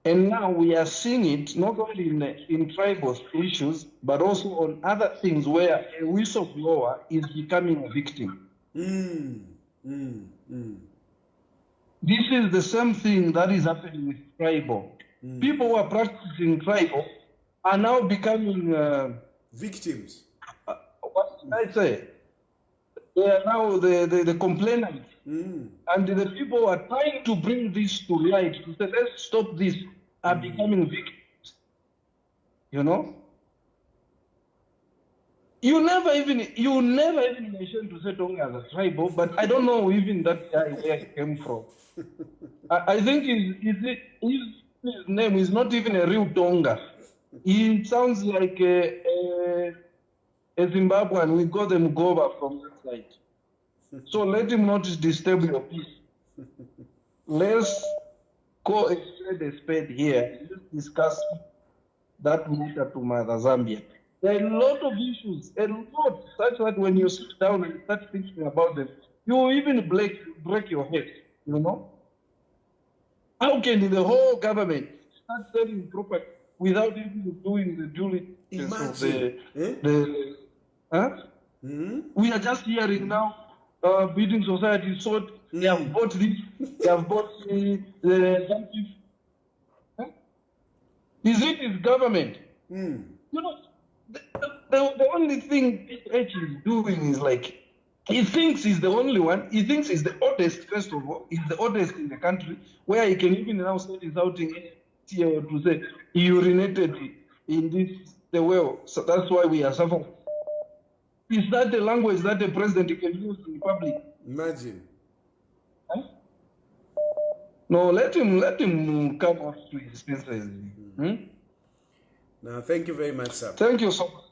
And now we are seeing it not only in tribal issues, but also on other things where a whistleblower is becoming a victim. This is the same thing that is happening with tribal. People who are practicing tribal are now becoming victims. What did I say? They are now the complainants. And the people who are trying to bring this to light, to say, let's stop this, are becoming victims. You know? You never even mentioned to say Tonga as a tribal, but I don't know even that guy where he came from. I think his name is not even a real Tonga. He sounds like a Zimbabwean. We got them Goba from that side. So let him not disturb your peace. Let's go a spade here. Let's discuss that matter to Mother Zambia. There are a lot of issues, such that when you sit down and start thinking about them, you will even break your head, you know? How can the whole government start selling property without even doing the due diligence of We are just hearing now, building society sold, they have bought this, they have bought the Is it his government? You know, the only thing H is doing is like, he thinks he's the only one. He thinks he's the oldest, first of all. He's the oldest in the country, where he can even now send his outing here to say he urinated in the well. So that's why we are suffering. Is that the language that the president can use in public? Imagine. Huh? No, let him come up to his senses. No, thank you very much, sir. Thank you so much.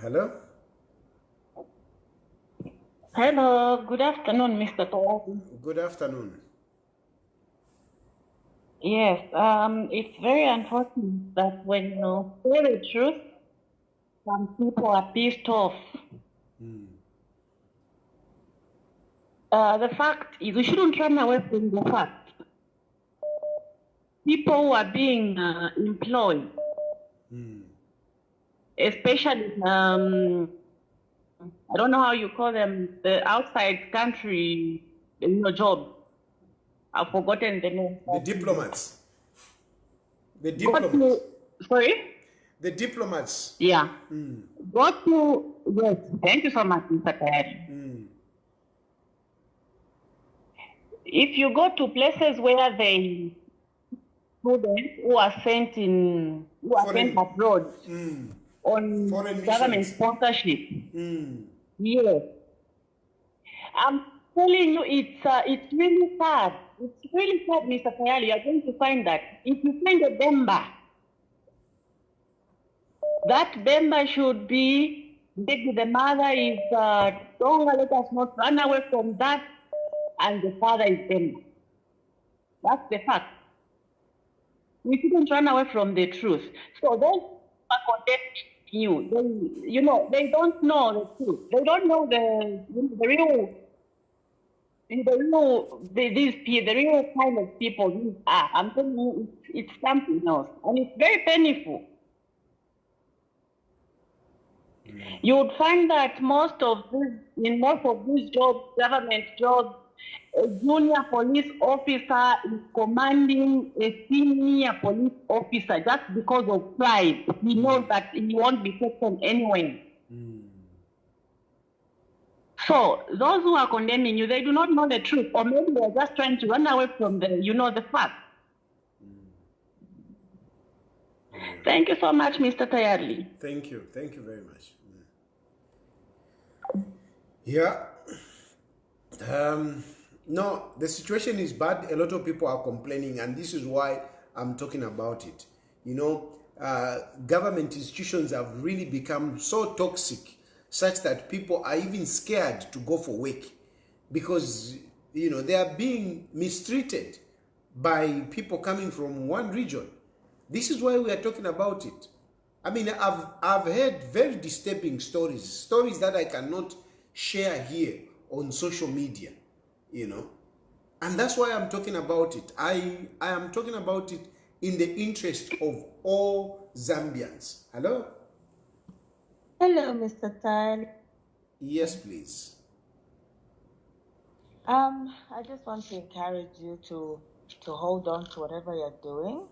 Hello? Hello, good afternoon, Mr. Tayali. Good afternoon. Yes, it's very unfortunate that when you say the truth, some people are pissed off. The fact is, we shouldn't run away from the fact. People who are being employed, especially, I don't know how you call them, the outside country, job. I've forgotten the name. The diplomats. The diplomats. Sorry? The diplomats. Yeah. Yes, thank you so much, Mr. Tayali. If you go to places where they students who are sent abroad on government sponsorship. Yes. I'm telling you, it's really sad. It's really sad, Mr. Tayali. You're going to find that if you find a Bemba, that Bemba should be, maybe the mother is, don't let us not run away from that, and the father is Bemba. That's the fact. We shouldn't run away from the truth. So those are contesting you. They don't know the truth. They don't know the real kind of people these are. I'm telling you, it's something else, and it's very painful. You would find that most of these jobs, government jobs, A junior police officer is commanding a senior police officer just because of pride. He knows that he won't be taken anywhere. So those who are condemning you, they do not know the truth, or maybe they are just trying to run away from the fact. Thank you so much, Mr. Tayali. Thank you very much. Yeah. No, the situation is bad. A lot of people are complaining, and this is why I'm talking about it. You know, government institutions have really become so toxic, such that people are even scared to go for work because, you know, they are being mistreated by people coming from one region. This is why we are talking about it. I mean, I've heard very disturbing stories that I cannot share here on social media, you know, and that's why I'm talking about it. I am talking about it in the interest of all Zambians. Hello? Hello, Mr. Tayali. Yes, please. I just want to encourage you to hold on to whatever you're doing.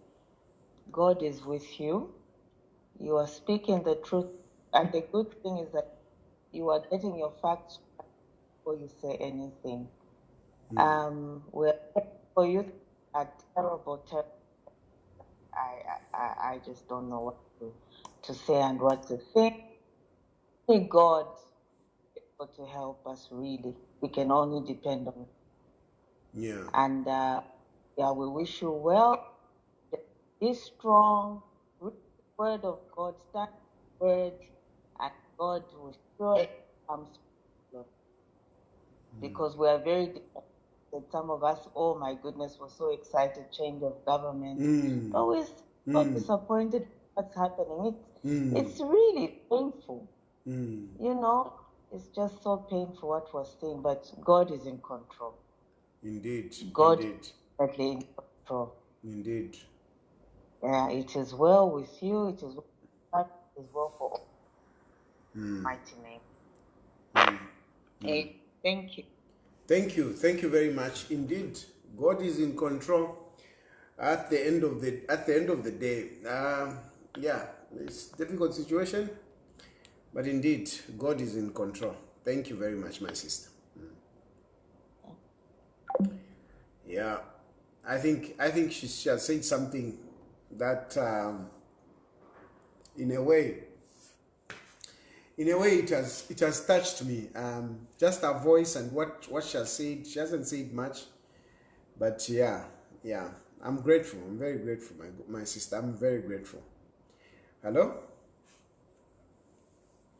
God is with you. You are speaking the truth, and the good thing is that you are getting your facts before you say anything. We're for you at terrible. I just don't know what to say and what to think. God is able to help us, really. We can only depend on Him. Yeah. And we wish you well. Be strong. Read the word of God. Stand the word, and God will sure come. Because we are very disappointed. Some of us, oh my goodness, we're so excited, change of government. But we're so disappointed what's happening. It's really painful. You know, it's just so painful what we're seeing, but God is in control. Indeed. God is in control. Indeed. Yeah, it is well with you. It is well for all. Mighty name. Hey, thank you. Thank you very much. Indeed, God is in control. At the end of the day, yeah, it's a difficult situation, but indeed, God is in control. Thank you very much, my sister. Yeah, I think she has said something that, in a way, it has touched me. Just her voice and what she has said. She hasn't said much, but yeah. I'm grateful. I'm very grateful, my sister. I'm very grateful. Hello.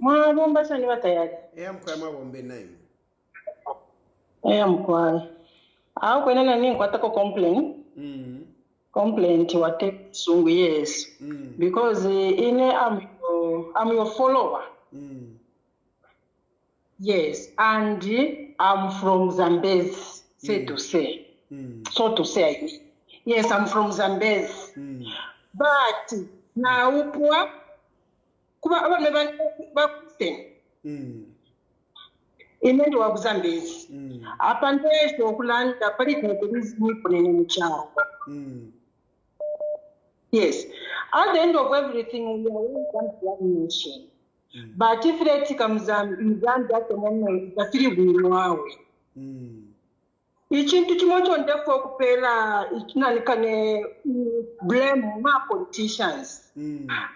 Mwabomba sani batayali. Mkwama bombe name. Mkwani. Aho kwena nani nkwatako complaint wate sungu, yes. Because I'm your follower. Yes, and I'm from Zambezi, to say. So to say, I mean. Yes, I'm from Zambezi. But now, kuba abantu bakusten. Inendo wa Zambezi. Apante okulanda pali kubizimu kunene muchanga. Yes. At the end of everything, we are one nation. But if it comes in Zambia, the moment the three will know. Ikintu kimocho ndeko kupela ikinalikane blame ma politicians.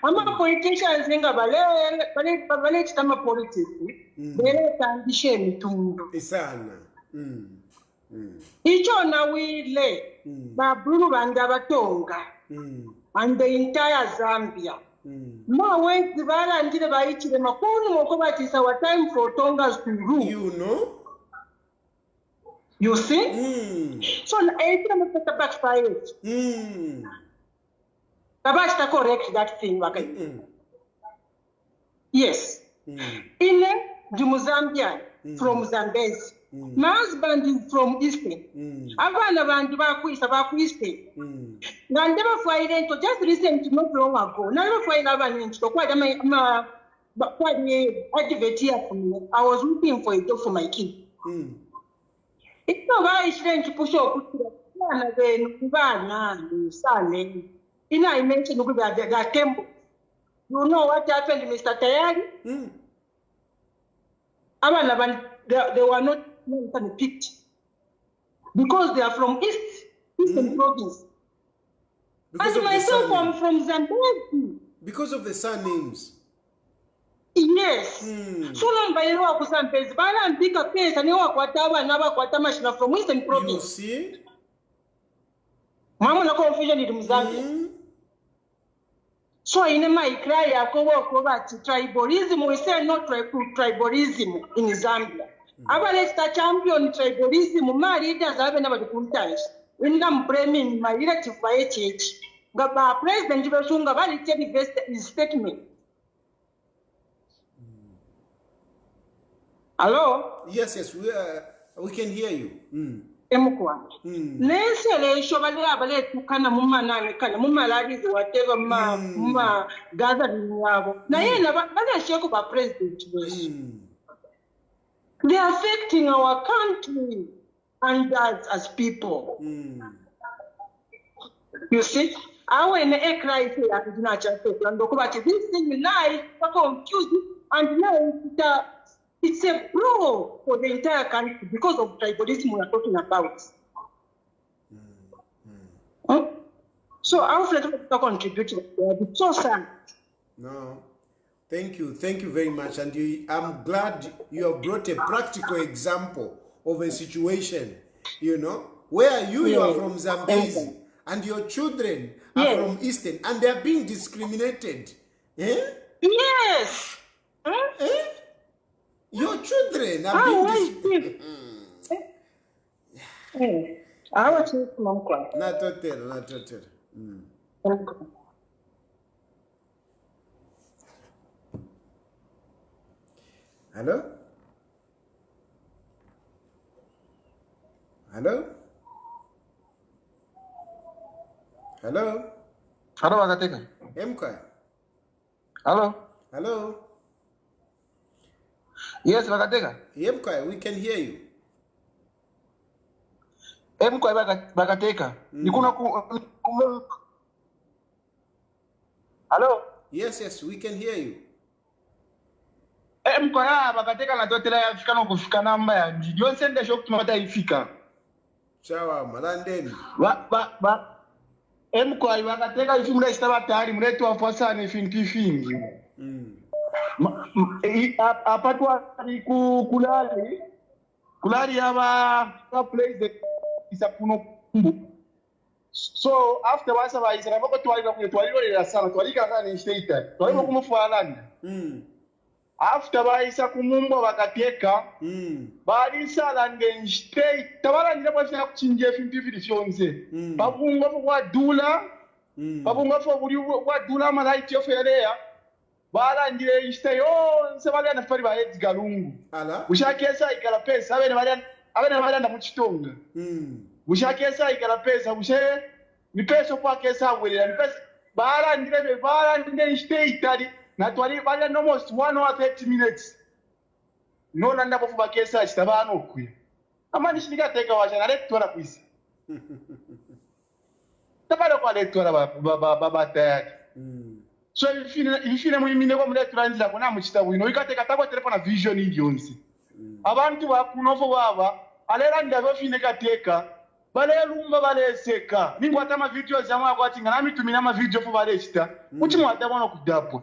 Ama politicians ninga bale chitama politics. Bele tandishe mitundu. Isana. Icho na wile ba blue banda batonga. And the entire Zambia. Ma when Zibala and Jile Hichilema kuni mokobati is our time for Tongas to rule. You know? You see? So I think the backfire. Tabashta correct that thing. Yes. In Zambian from Zambezi. My husband is from Eastern. Abana bantu baku Eastern. Na never find to just recent not long ago. Never find abana to quite activate here for me. I was looking for a job for my kid. It's not very strange to push up. I mentioned that temple. You know what happened to Mr. Tayali? They were not picked because they are from Eastern Province. Because and myself, I'm from Zambian. Because of the surnames. Yes. So long by the way, some place, but I'm big a case, and you are Quatama from Eastern Province. You see? Mama, no confusion in Zambia. So in my cry, I go over to tribalism. We say not tribalism in Zambia. Abalesta champion tribalism, my leaders have never the times. When I'm blaming my relative by HH, but President Hichilema valid his statement. Hello? Yes, we can hear you. Nese shobali abale tukana mumma nani kana mumma ladies whatever mumma gathering yabo. Na yena bale sheko ba president. They are affecting our country and us as people. You see, I went a cry here at the and this thing now is confused and now it's a blow for the entire country because of tribalism we are talking about. So our friends to contribute to it. So sad. No. Thank you very much. And I'm glad you have brought a practical example of a situation, where you are from Zambezi and your children are from Eastern and they are being discriminated. Yes. Your children are being discriminated. I was just Mom. Not total. Hello? Hello? Hello? Hello, Agateka. Mkwa. Hello? Hello? Yes, Bagateka. Mkwa, we can hear you. Mkwa Bagateka. Nikuna Hello? Yes, we can hear you. Mkwa Bagateka na totela ya fika no kufika namba ya ndiyo sende shoku tumata ifika. Chawa, malandeni. Mkwa Bagateka ifimuna istaba tayari mretu wafasa ni fingi. Apatwa kulari yaba place isapuno kumbu. So after wasa ba isara bako twaliro ya sana twalika kana state twaliro kumufalana. After ba isa kumumbo bakateka bali sala nge state tabala ndipo fya kuchinje 50 fyonze babunga kwa dula babunga kwa dula malaiti yoferea bala ndire state yonse bali anafari ba Edgar Lungu ushakesa ikala pesa abene bali anda muchitonga ushakesa ikala pesa ushe ni pesa kwa kesa welera ni pesa bala ndire state tali na twali bali almost 1 or 30 minutes no nanda bofuba kesa chitabano okuya amani shika teka wacha na letwala kwisi tabalo kwa letwala baba tayari so ifine mwimine kwa mletranzila kuna muchitabu ino ikateka takwa telefona vision iliyonse abantu bakunofo baba alela ndabo fine kateka bale lumba bale seka ningwata ma video zamwa kwati ngana mitumina ma video fo bale chita uchi mwata bono kudapo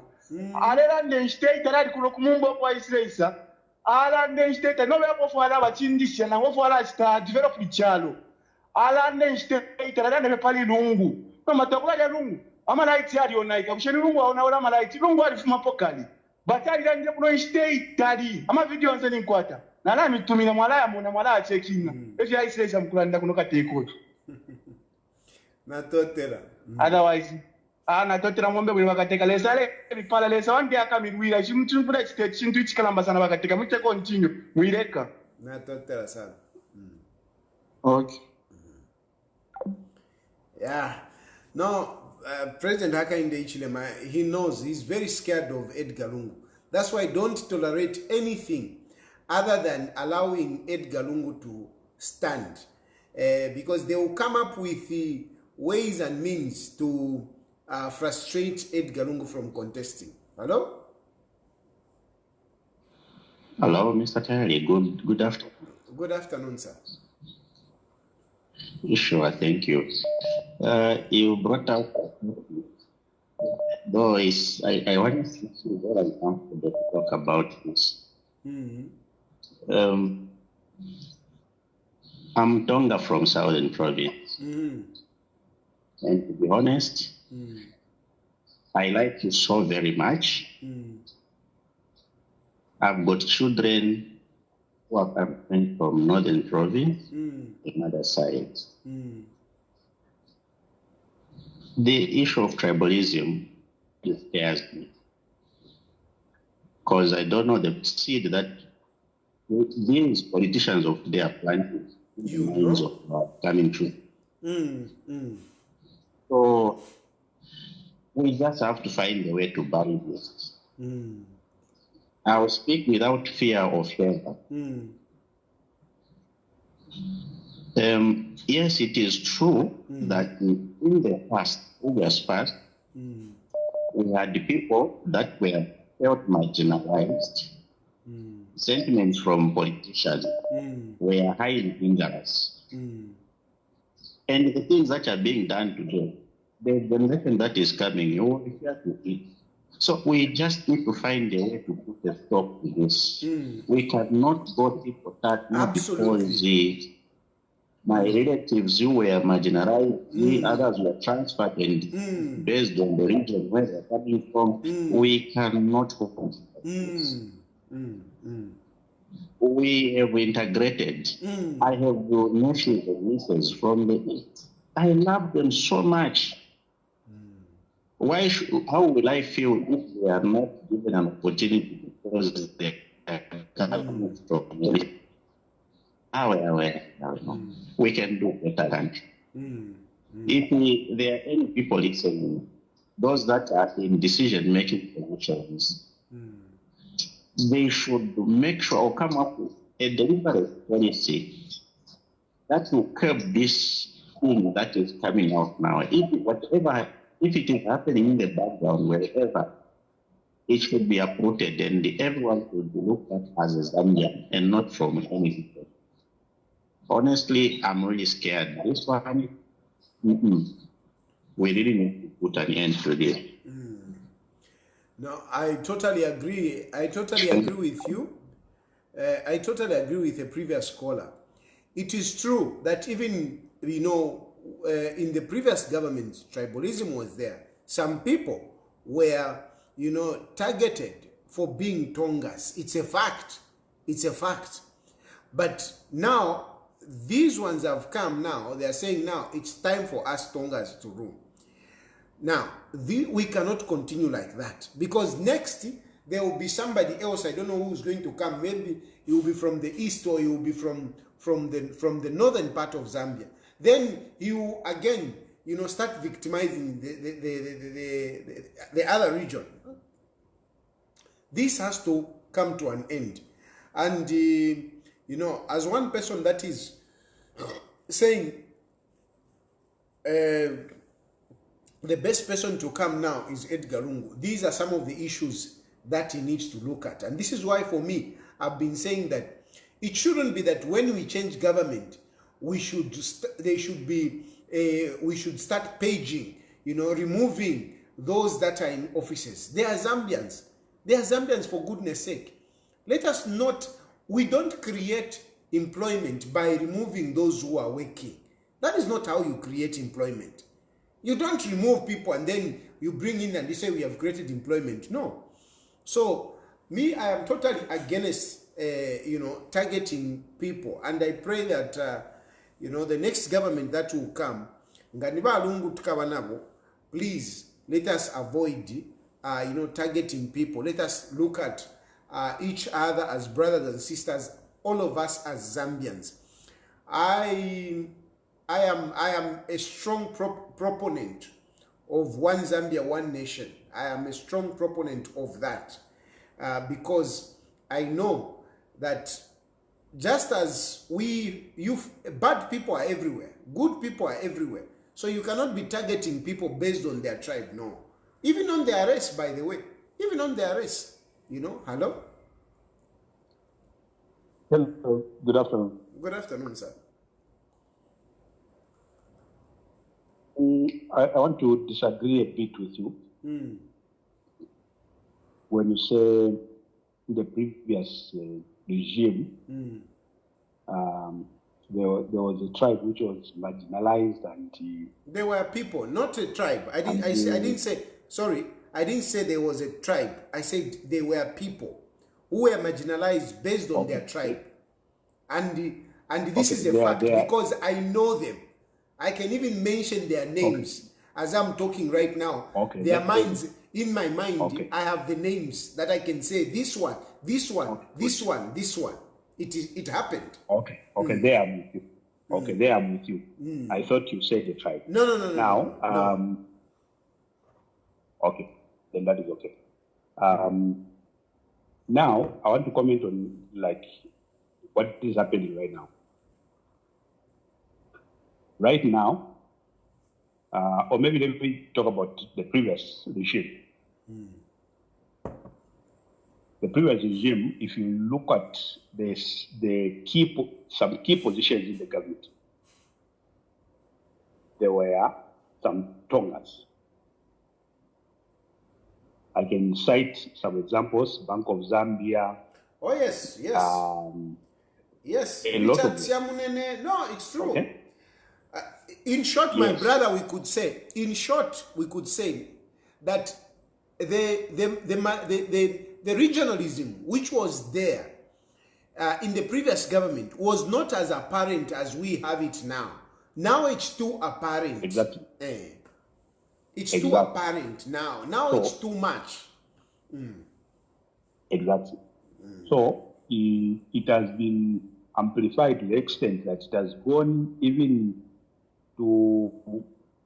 alela ndenstei tarari kuno kumumbo kwa Israel ala ndenstei no bya fo ala bachindisha na fo ala sta develop ichalo ala ndenstei tarari ne pali lungu no matakula ya lungu ama light yali onaika kusheni lungu aona wala malaiti lungu alifuma pokali batali nje kuno stay tali ama video nze ninkwata na la mitumina mwala ya mona mwala checkinga efi Israel mkulanda kuno kateko na totera otherwise na totera ngombe bwe bakateka lesale bipala lesa wandi akamirwira chimtu mpura chite chintu ichikalamba sana bakateka mute continue mwireka na totera sana okay yeah no President Hakainde Hichilema, he knows he's very scared of Edgar Lungu. That's why don't tolerate anything other than allowing Edgar Lungu to stand, because they will come up with the ways and means to frustrate Edgar Lungu from contesting. Hello? Hello, Mr. Tayali. Good afternoon. Good afternoon, sir. Sure, thank you. You brought out, though I want to see where I'm comfortable to talk about this. I'm Tonga from Southern Province. And to be honest, I like you so very much. I've got children who are coming from Northern Province, another side. The issue of tribalism scares me, because I don't know the seed that these politicians of today are planting in the minds of coming true. So we just have to find a way to bury this. I will speak without fear or favor. Yes, it is true that in the past, previous past, we had people that were felt marginalized. Sentiments from politicians were highly dangerous. And the things that are being done today, the generation that is coming, you will hear to it. So we just need to find a way to put a stop to this. We cannot go people that not because my relatives who were marginalized, the others were transferred, and based on the region where they're coming from, we cannot hold this. We have integrated. I have nephews and nieces from the East. I love them so much. How will I feel if they are not given an opportunity because they are coming from the we can do better country. If there are any people listening, those that are in decision-making positions, they should make sure or come up with a deliberate policy that will curb this thing that is coming out now. If it is happening in the background, wherever, it should be uprooted and everyone should be looked at as a Zambian and not from any people. Honestly, I'm really scared. This one, we really need to put an end to this. No, I totally agree. I totally agree with you. I totally agree with the previous caller. It is true that even, in the previous government, tribalism was there. Some people were, targeted for being Tongas. It's a fact. It's a fact. But now, these ones have come now. They are saying now it's time for us Tongas to rule. Now, we cannot continue like that, because next there will be somebody else. I don't know who's going to come. Maybe he will be from the east, or he will be from the northern part of Zambia. Then he will again, start victimizing the other region. This has to come to an end. And as one person that is saying the best person to come now is Edgar Lungu. These are some of the issues that he needs to look at. And this is why, for me, I've been saying that it shouldn't be that when we change government, we should start paging, removing those that are in offices. They are Zambians. They are Zambians, for goodness sake. Let us not, we don't create employment by removing those who are working. That is not how you create employment. You don't remove people and then you bring in and you say we have created employment. No. So me, I am totally against targeting people, and I pray that the next government that will come, please let us avoid targeting people. Let us look at each other as brothers and sisters, all of us as Zambians. I am a strong proponent of one Zambia, one nation. I am a strong proponent of that, because I know that just as bad people are everywhere, good people are everywhere. So you cannot be targeting people based on their tribe, no. Even on their race, by the way. Even on their race. You know, hello? Hello, good afternoon. Good afternoon, sir. I want to disagree a bit with you when you say the previous regime, there was a tribe which was marginalized and they were people, not a tribe. I didn't say there was a tribe. I said they were people who were marginalized based on their tribe. And this is a fact because I know them. I can even mention their names as I'm talking right now. Their minds, in my mind, I have the names that I can say this one, this one, this one, this one. It happened. There I'm with you. There I'm with you. I thought you said the tribe. No. Now, okay, then that is okay. Now I want to comment on like what is happening right now. Right now, or maybe let me talk about the previous regime. The previous regime, if you look at some key positions in the government, there were some Tongas. I can cite some examples: Bank of Zambia. Oh yes. Yes. A lot of them. No, it's true. Okay. In short, my brother, we could say that the regionalism which was there in the previous government was not as apparent as we have it now. Now it's too apparent. Exactly. It's too apparent now. Now it's too much. Exactly. So it has been amplified to the extent that it has gone even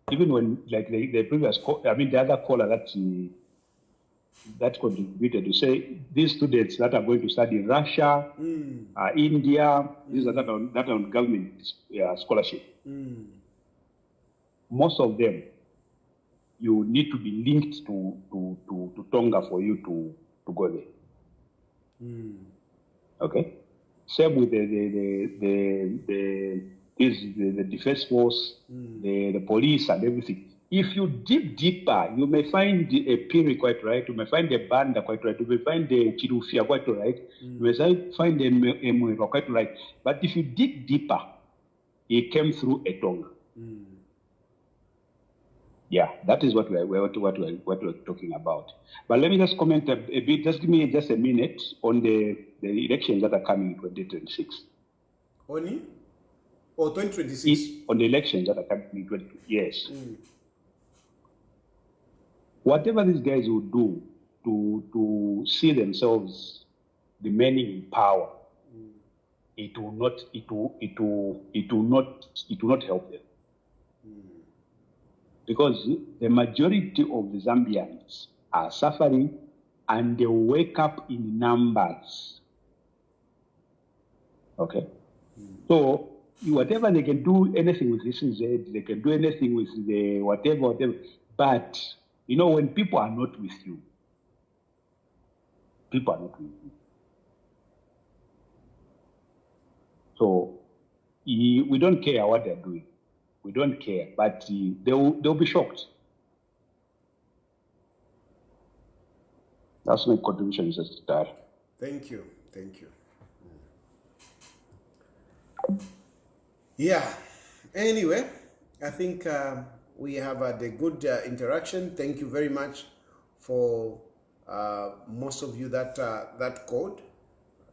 when like the previous, the other caller that contributed to say these students that are going to study in Russia, India, these are that on government scholarship. Most of them, you need to be linked to Tonga for you to go there. Okay. Same with the defense force, the police and everything. If you dig deeper, you may find a Piri quite right, you may find a Banda quite right, you may find the Chilufya quite right, you may find a Muyambango quite right. But if you dig deeper, it came through a Tonga. Yeah, that is what we're talking about. But let me just comment a bit. Just give me just a minute on the elections that are coming in 2026. Only? Or 2026? On the elections that are coming in 2026. Yes. Whatever these guys will do to see themselves remaining in power, it will not help them. Because the majority of the Zambians are suffering and they wake up in numbers. Okay? So, whatever they can do, anything with this Z, they can do anything with the whatever. But, when people are not with you, people are not with you. So, we don't care what they're doing. We don't care, but they'll be shocked. That's my contribution, Mr. Star. Thank you. Yeah. Anyway, I think we have had a good interaction. Thank you very much for most of you that called,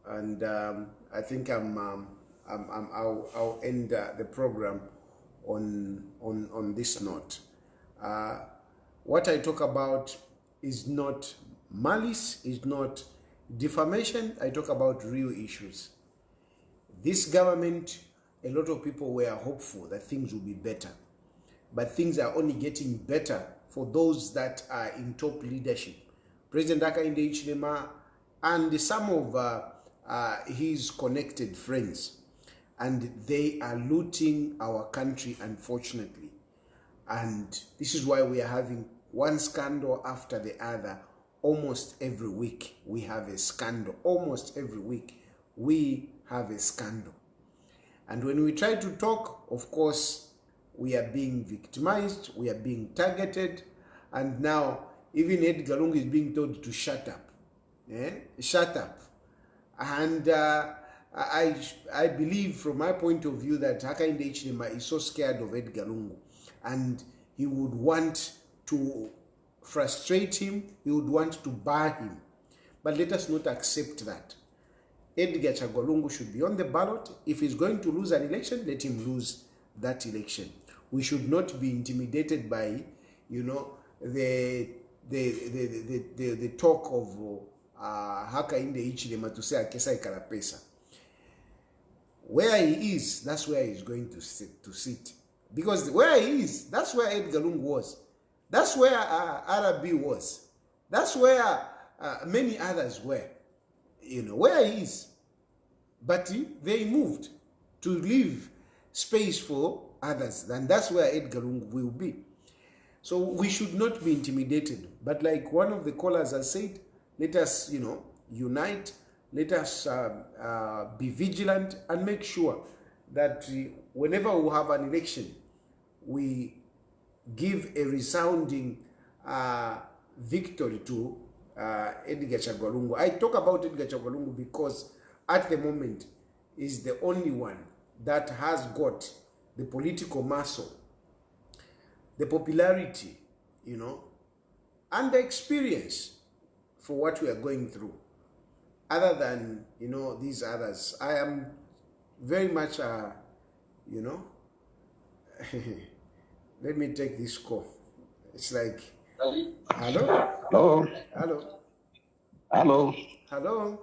and I think I'll end the program on this note. What I talk about is not malice, is not defamation. I talk about real issues. This government, a lot of people were hopeful that things will be better, but things are only getting better for those that are in top leadership. President Hakainde Hichilema and some of his connected friends, and they are looting our country, unfortunately. And this is why we are having one scandal after the other. Almost every week we have a scandal. Almost every week we have a scandal. And when we try to talk, of course, we are being victimized, we are being targeted, and now even Edgar Lungu is being told to shut up. Shut up. And I believe, from my point of view, that Hakainde Hichilema is so scared of Edgar Lungu, and he would want to frustrate him, he would want to bar him. But let us not accept that. Edgar Lungu should be on the ballot. If he's going to lose an election, let him lose that election. We should not be intimidated by, you know, the talk of Hakainde Hichilema to say Akesa Ikarapesa. Where he is, that's where he's going to sit. Because where he is, that's where Edgar Lungu was. That's where Arabi was. That's where many others were. You know, where he is. But they moved to leave space for others. And that's where Edgar Lungu will be. So we should not be intimidated. But like one of the callers has said, let us, you know, unite. Let us be vigilant and make sure that whenever we have an election, we give a resounding victory to Edgar Lungu. I talk about Edgar Lungu because at the moment is the only one that has got the political muscle, the popularity, you know, and the experience for what we are going through. Other than, you know, these others, I am very much, you know, let me take this call. It's like, hello? Hello? Hello? Hello? Hello?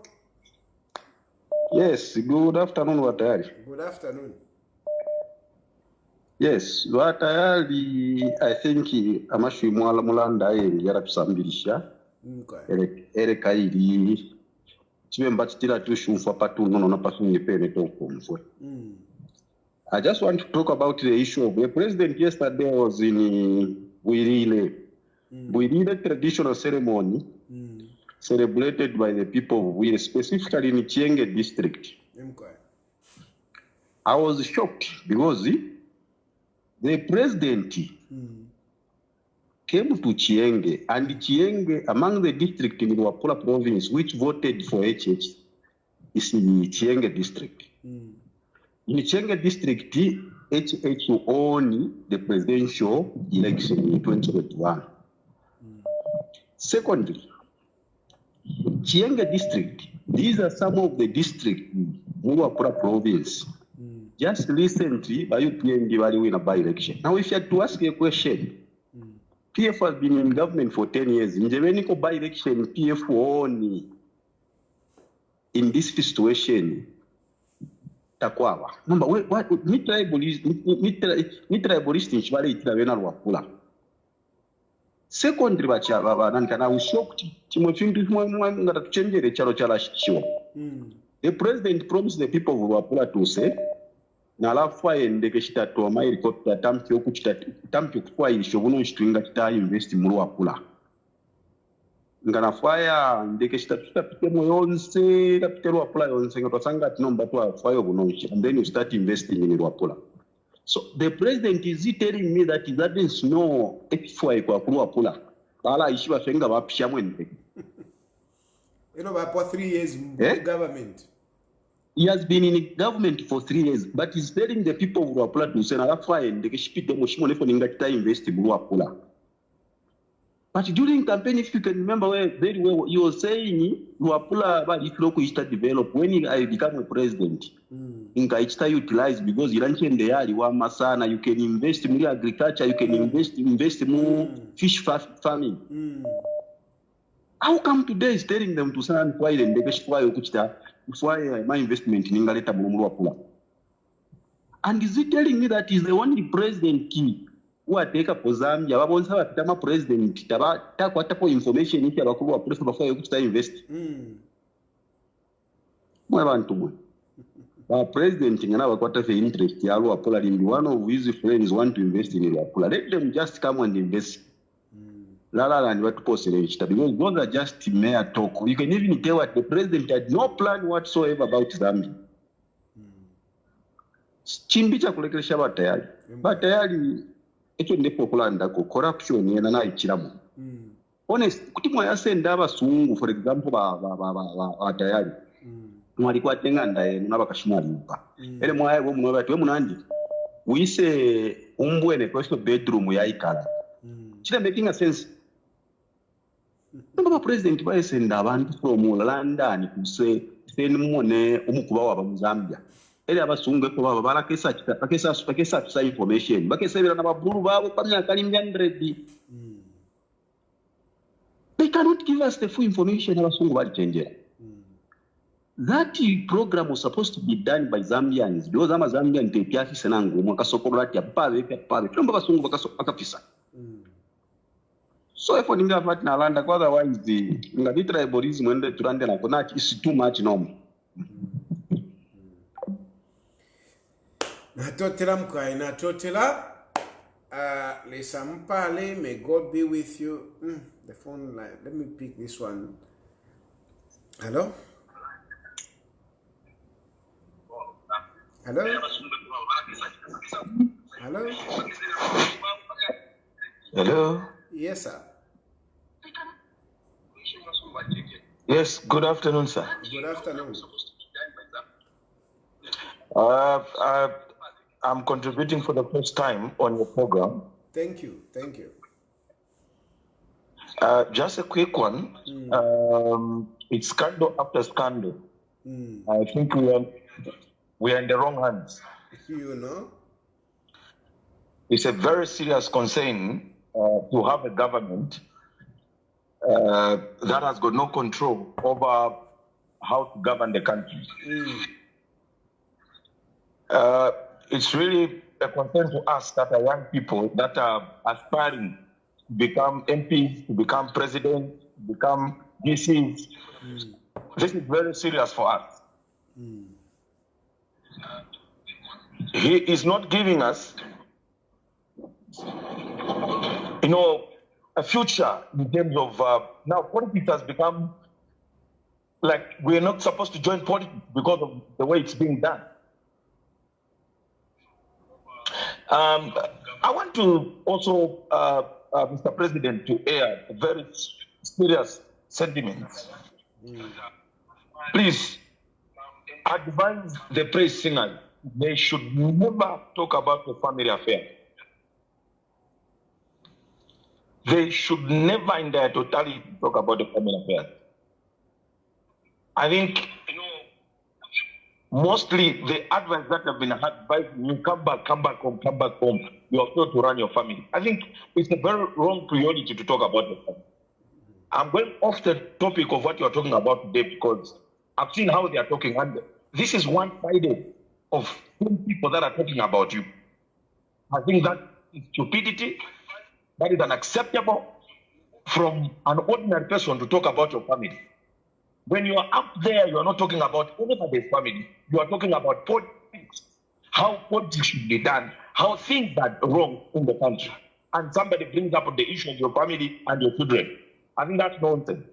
Yes, good afternoon, Watayali. Good afternoon. Yes, Watayali, I think Amashu Mulanda Yarapisambirisha, Erekairi, Chimembatila Tushumfa Patu Nona Pasun Penetoko. I just want to talk about the issue of the president yesterday was in Buirile. Buirile traditional ceremony celebrated by the people of Buirile, specifically in Chienge district. I was shocked because the president came to Chienge, and Chienge, among the districts in Luapula province which voted for HH, is in Chienge district. In Chienge district, HH won the presidential election in 2021. Secondly, Chienge district, these are some of the districts in Luapula province. Just recently, by UPND, they win a by-election. Now, if you had to ask a question, PF has been in government for 10 years. In the by-election, PF won in this situation. Takwawa. Number what ni tribalist in Chibale Itravena Wapula. Secondly, I was shocked. The president promised the people of Wapula to say, Nalafa and the Keshita to my helicopter, Tampio Kwai, Shoguno string at time invest in Wapula. Nganafaya ndekeshita Pitemoyonse, Tapitero apply on Sangata number 12 fire, and then you start investing in Wapula. So the president is telling me that he doesn't know X4 Wapula. Bala Ishiva Fenga Wapshamwente. You know, for 3 years in government. He has been in government for 3 years, but he's telling the people of Wapula to say Nalafa and the Keshita Moshimo for Ningata invest in Wapula. But during campaign, if you can remember very well, you were saying Luapula Badifloko develop when I become a president. In Kaita utilize because you don't change the yard, Masana, you can invest in agriculture, you can invest more fish farming. How come today is telling them to send why and the best why my investment in Ingaleta Luapula? And is he telling me that he's the only president key? Who are taken for Zambia, Wabonsa, Tama president, Takwatapo information if you are a press before you invest. President ngana bakwata fe interest ya Luapula limbi. One of his friends want to invest in Luapula. Let them just come and invest. And what because those are just mere talk. You can even tell what the president had no plan whatsoever about Zambia. Chimbicha kulekesha batayali. Batayali echo ndipo kulanda ko corruption yena na ichiramu. Honest kuti mwayasenda abasungu for example batayali. Mwalikuwa tenga ndaye munabakashimalipa. Ele mwaye bo munabati we munandi. Uise umbwene kwesto bedroom ya ikala. Chile making a sense. Namba president bayesenda abantu from London kuse senmone umukuba waba mu Zambia. Ele abasungu ko baba barakesa bakesa information. Bakesebera nababuru babo pamyaka 100. They cannot give us the full information abasungu bali changera. That program was supposed to be done by Zambians. Because Zambian tepiafi senangu mwakasokoro lati ya pave. Tumba basungu bakapisa. So if we have that Nalanda, otherwise the tribalism when they run the is too much normal. Natotela mkwai, natotela. Lisa Mpale, may God be with you. The phone line. Let me pick this one. Hello? Hello? Hello? Hello? Yes, sir. Yes, good afternoon, sir. Good afternoon. I'm contributing for the first time on your program. Thank you. Thank you. Just a quick one. It's scandal after scandal. I think we are in the wrong hands. You know? It's a very serious concern to have a government that has got no control over how to govern the country. It's really a concern to us that are young people that are aspiring to become MPs, to become president, to become DCs. This is very serious for us. He is not giving us, a future in terms of now politics has become like we're not supposed to join politics because of the way it's being done. I want to also, Mr. President, to air a very serious sentiments. Please advise the praise singers they should never talk about the family affair. They should never in their totality talk about the family affair. I think, mostly the advice that have been advised, you come back home. You have to run your family. I think it's a very wrong priority to talk about the family. I'm going off the topic of what you're talking about today because I've seen how they are talking, and this is one-sided of people that are talking about you. I think that is stupidity. That is unacceptable from an ordinary person to talk about your family. When you are up there, you are not talking about anybody's family. You are talking about politics, how politics should be done, how things are wrong in the country. And somebody brings up the issue of your family and your children. I think that's nonsense.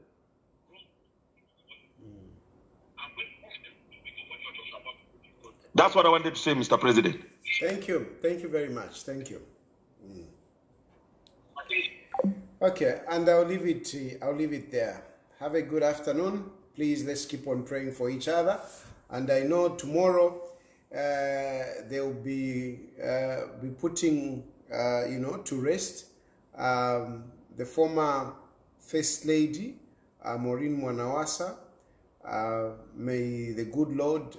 That's what I wanted to say, Mr. President. Thank you. Thank you very much. Thank you. Okay, and I'll leave it there. Have a good afternoon. Please, let's keep on praying for each other. And I know tomorrow they'll be putting, to rest the former First Lady, Maureen Mwanawasa. May the good Lord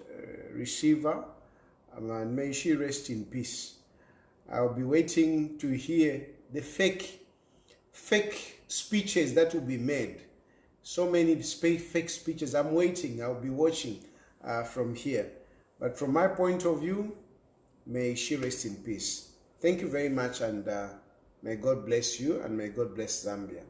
receive her, and may she rest in peace. I'll be waiting to hear the fake speeches that will be made. So many fake speeches. I'm waiting. I'll be watching from here. But from my point of view, may she rest in peace. Thank you very much, and may God bless you, and may God bless Zambia.